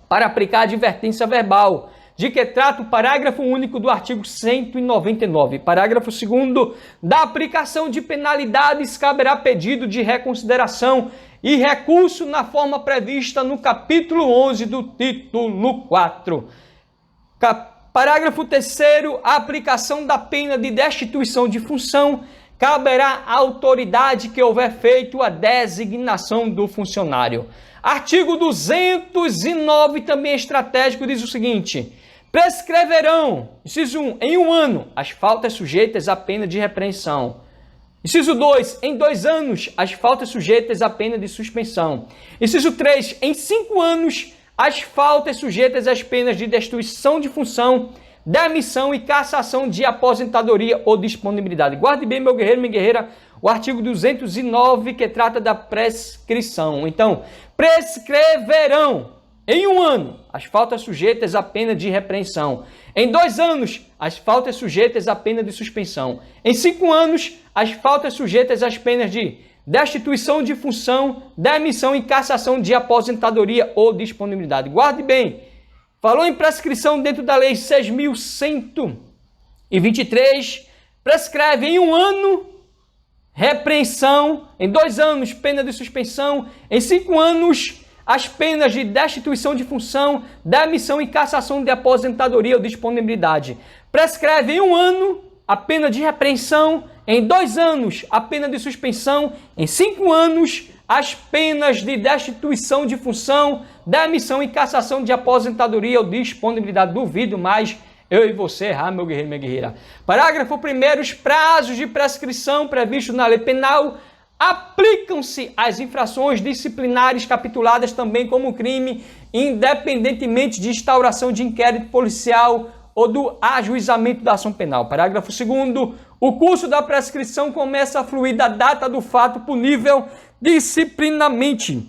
para aplicar advertência verbal, de que trata o parágrafo único do artigo 199. Parágrafo 2º. Da aplicação de penalidades caberá pedido de reconsideração e recurso na forma prevista no capítulo 11 do título 4. Parágrafo 3º. A aplicação da pena de destituição de função caberá à autoridade que houver feito a designação do funcionário. Artigo 209, também estratégico, diz o seguinte: prescreverão, inciso 1, em 1 ano, as faltas sujeitas à pena de repreensão. Inciso 2, em 2 anos, as faltas sujeitas à pena de suspensão. Inciso 3, em 5 anos, as faltas sujeitas às penas de destituição de função, demissão e cassação de aposentadoria ou disponibilidade. Guarde bem, meu guerreiro, minha guerreira, o artigo 209, que trata da prescrição. Então, prescreverão em 1 ano as faltas sujeitas à pena de repreensão. Em 2 anos, as faltas sujeitas à pena de suspensão. Em 5 anos, as faltas sujeitas às penas de destituição de função, demissão e cassação de aposentadoria ou disponibilidade. Guarde bem, falou em prescrição dentro da Lei 6.123, prescreve em 1 ano repreensão, em 2 anos pena de suspensão, em 5 anos as penas de destituição de função, demissão e cassação de aposentadoria ou disponibilidade. Prescreve em 1 ano a pena de repreensão, em 2 anos a pena de suspensão, em 5 anos as penas de destituição de função, demissão e cassação de aposentadoria ou disponibilidade. Duvido mais eu e você errar, meu guerreiro, minha guerreira. Parágrafo 1º, os prazos de prescrição previstos na lei penal aplicam-se às infrações disciplinares capituladas também como crime, independentemente de instauração de inquérito policial ou do ajuizamento da ação penal. Parágrafo 2º, o curso da prescrição começa a fluir da data do fato punível disciplinamente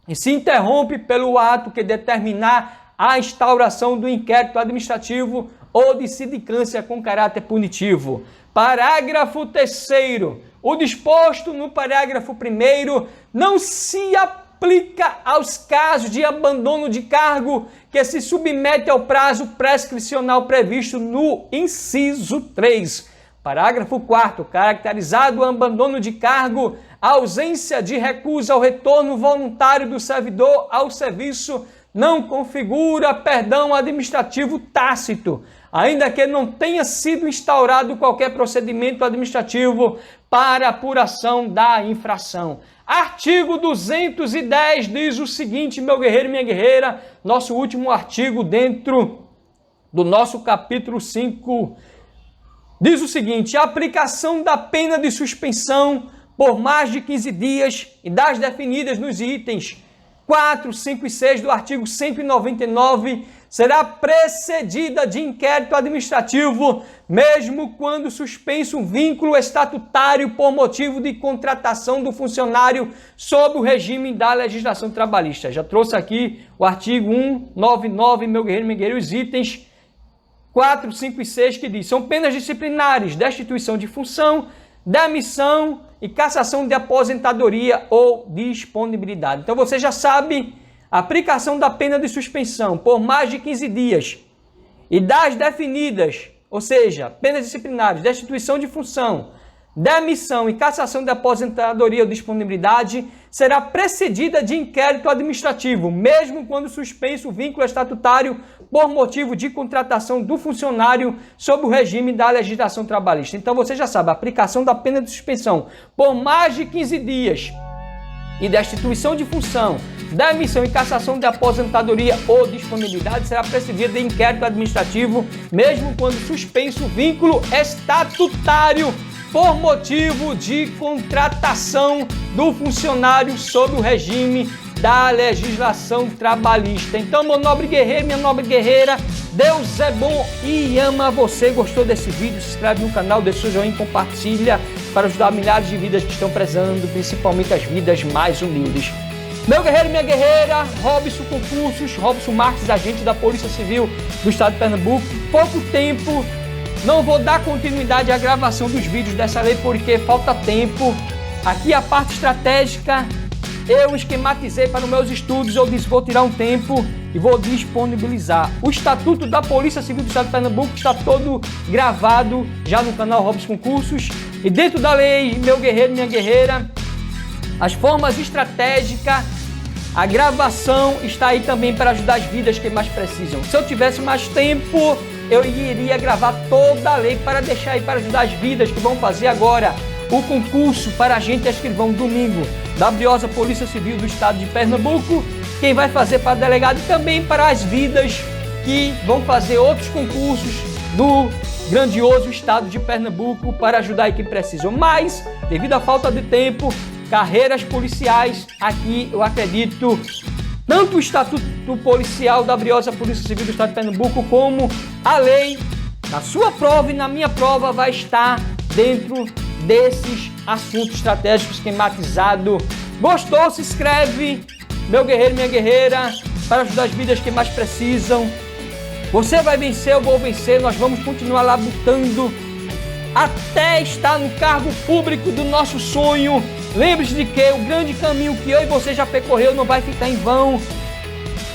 e se interrompe pelo ato que determinar a instauração do inquérito administrativo ou de sindicância com caráter punitivo. Parágrafo 3º, o disposto no parágrafo 1º não se aplica aos casos de abandono de cargo que se submete ao prazo prescricional previsto no inciso 3. Parágrafo 4º, caracterizado o abandono de cargo, a ausência de recusa ao retorno voluntário do servidor ao serviço não configura perdão administrativo tácito, ainda que não tenha sido instaurado qualquer procedimento administrativo para apuração da infração. Artigo 210 diz o seguinte, meu guerreiro e minha guerreira, nosso último artigo dentro do nosso capítulo 5, diz o seguinte: a aplicação da pena de suspensão por mais de 15 dias e das definidas nos itens 4, 5 e 6 do artigo 199 será precedida de inquérito administrativo, mesmo quando suspenso um vínculo estatutário por motivo de contratação do funcionário sob o regime da legislação trabalhista. Já trouxe aqui o artigo 199, meu guerreiro, minha guerreira, os itens 4, 5 e 6 que diz: são penas disciplinares, destituição de função, demissão e cassação de aposentadoria ou disponibilidade. Então você já sabe, a aplicação da pena de suspensão por mais de 15 dias e das definidas, ou seja, penas disciplinares, destituição de função, demissão e cassação de aposentadoria ou disponibilidade, será precedida de inquérito administrativo, mesmo quando suspenso o vínculo estatutário por motivo de contratação do funcionário sob o regime da legislação trabalhista. Então você já sabe, a aplicação da pena de suspensão por mais de 15 dias e destituição de função, demissão e cassação de aposentadoria ou disponibilidade será precedida de inquérito administrativo, mesmo quando suspenso o vínculo estatutário por motivo de contratação do funcionário sob o regime da legislação trabalhista. Então, meu nobre guerreiro, minha nobre guerreira, Deus é bom e ama você. Gostou desse vídeo? Se inscreve no canal, deixa o joinha e compartilha para ajudar milhares de vidas que estão prezando, principalmente as vidas mais humildes. Meu guerreiro e minha guerreira, Robson Concursos, Robson Marques, agente da Polícia Civil do Estado de Pernambuco. Pouco tempo, não vou dar continuidade à gravação dos vídeos dessa lei porque falta tempo. Aqui a parte estratégica eu esquematizei para os meus estudos, eu disse vou tirar um tempo e vou disponibilizar. O Estatuto da Polícia Civil do Estado de Pernambuco está todo gravado já no canal Robson Concursos. E dentro da lei, meu guerreiro, minha guerreira, as formas estratégicas, a gravação está aí também para ajudar as vidas que mais precisam. Se eu tivesse mais tempo, eu iria gravar toda a lei para deixar aí para ajudar as vidas que vão fazer agora o concurso para agente escrivão domingo da briosa Polícia Civil do Estado de Pernambuco. Quem vai fazer para delegado e também para as vidas que vão fazer outros concursos do grandioso Estado de Pernambuco para ajudar quem precisa. Mas, devido à falta de tempo, carreiras policiais, aqui eu acredito, tanto o Estatuto Policial da briosa Polícia Civil do Estado de Pernambuco, como a lei, na sua prova e na minha prova, vai estar dentro desses assuntos estratégicos esquematizados. Gostou? Se inscreve, meu guerreiro, minha guerreira, para ajudar as vidas que mais precisam. Você vai vencer, eu vou vencer, nós vamos continuar labutando até estar no cargo público do nosso sonho. Lembre-se de que o grande caminho que eu e você já percorreu não vai ficar em vão.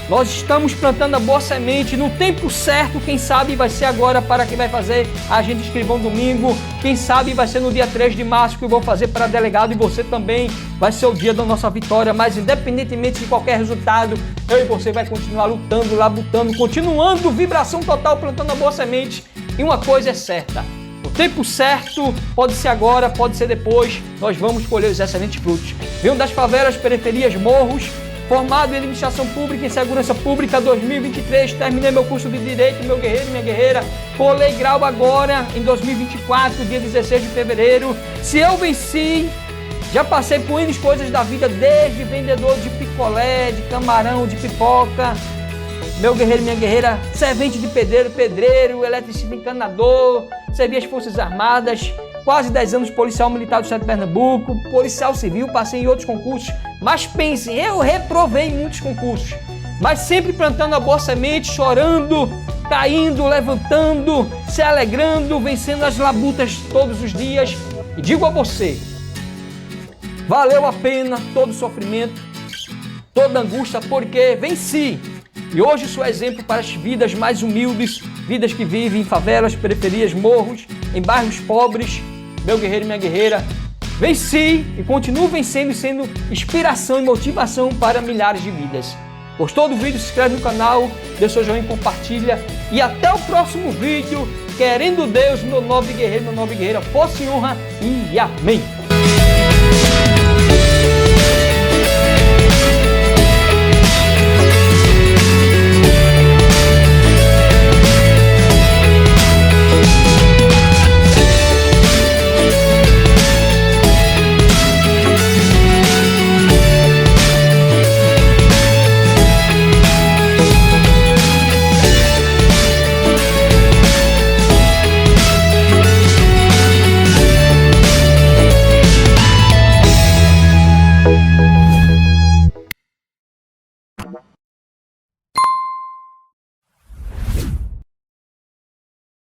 Nós estamos plantando a boa semente no tempo certo. Quem sabe vai ser agora para quem vai fazer agente escrivão domingo. Quem sabe vai ser no dia 3 de março que eu vou fazer para delegado, e você também vai ser o dia da nossa vitória. Mas independentemente de qualquer resultado, eu e você vai continuar lutando, labutando, continuando, vibração total, plantando a boa semente. E uma coisa é certa: o tempo certo pode ser agora, pode ser depois, nós vamos colher os excelentes frutos. Venho das favelas, periferias, morros, formado em Administração Pública e Segurança Pública 2023, terminei meu curso de Direito, meu guerreiro, minha guerreira, colei grau agora em 2024, dia 16 de fevereiro. Se eu venci, já passei por N coisas da vida, desde vendedor de picolé, de camarão, de pipoca, meu guerreiro, minha guerreira, servente de pedreiro, eletricista encanador, servi as Forças Armadas, quase 10 anos policial militar do Estado de Pernambuco, policial civil, passei em outros concursos, mas pensem, eu reprovei em muitos concursos, mas sempre plantando a boa semente, chorando, caindo, levantando, se alegrando, vencendo as labutas todos os dias. E digo a você, valeu a pena todo o sofrimento, toda a angústia, porque venci. E hoje sou exemplo para as vidas mais humildes, vidas que vivem em favelas, periferias, morros, em bairros pobres. Meu guerreiro e minha guerreira, venci e continuo vencendo e sendo inspiração e motivação para milhares de vidas. Gostou do vídeo? Se inscreve no canal, deixa seu joinha e compartilha. E até o próximo vídeo, querendo Deus, meu nobre guerreiro, minha nobre guerreira, força e honra e amém!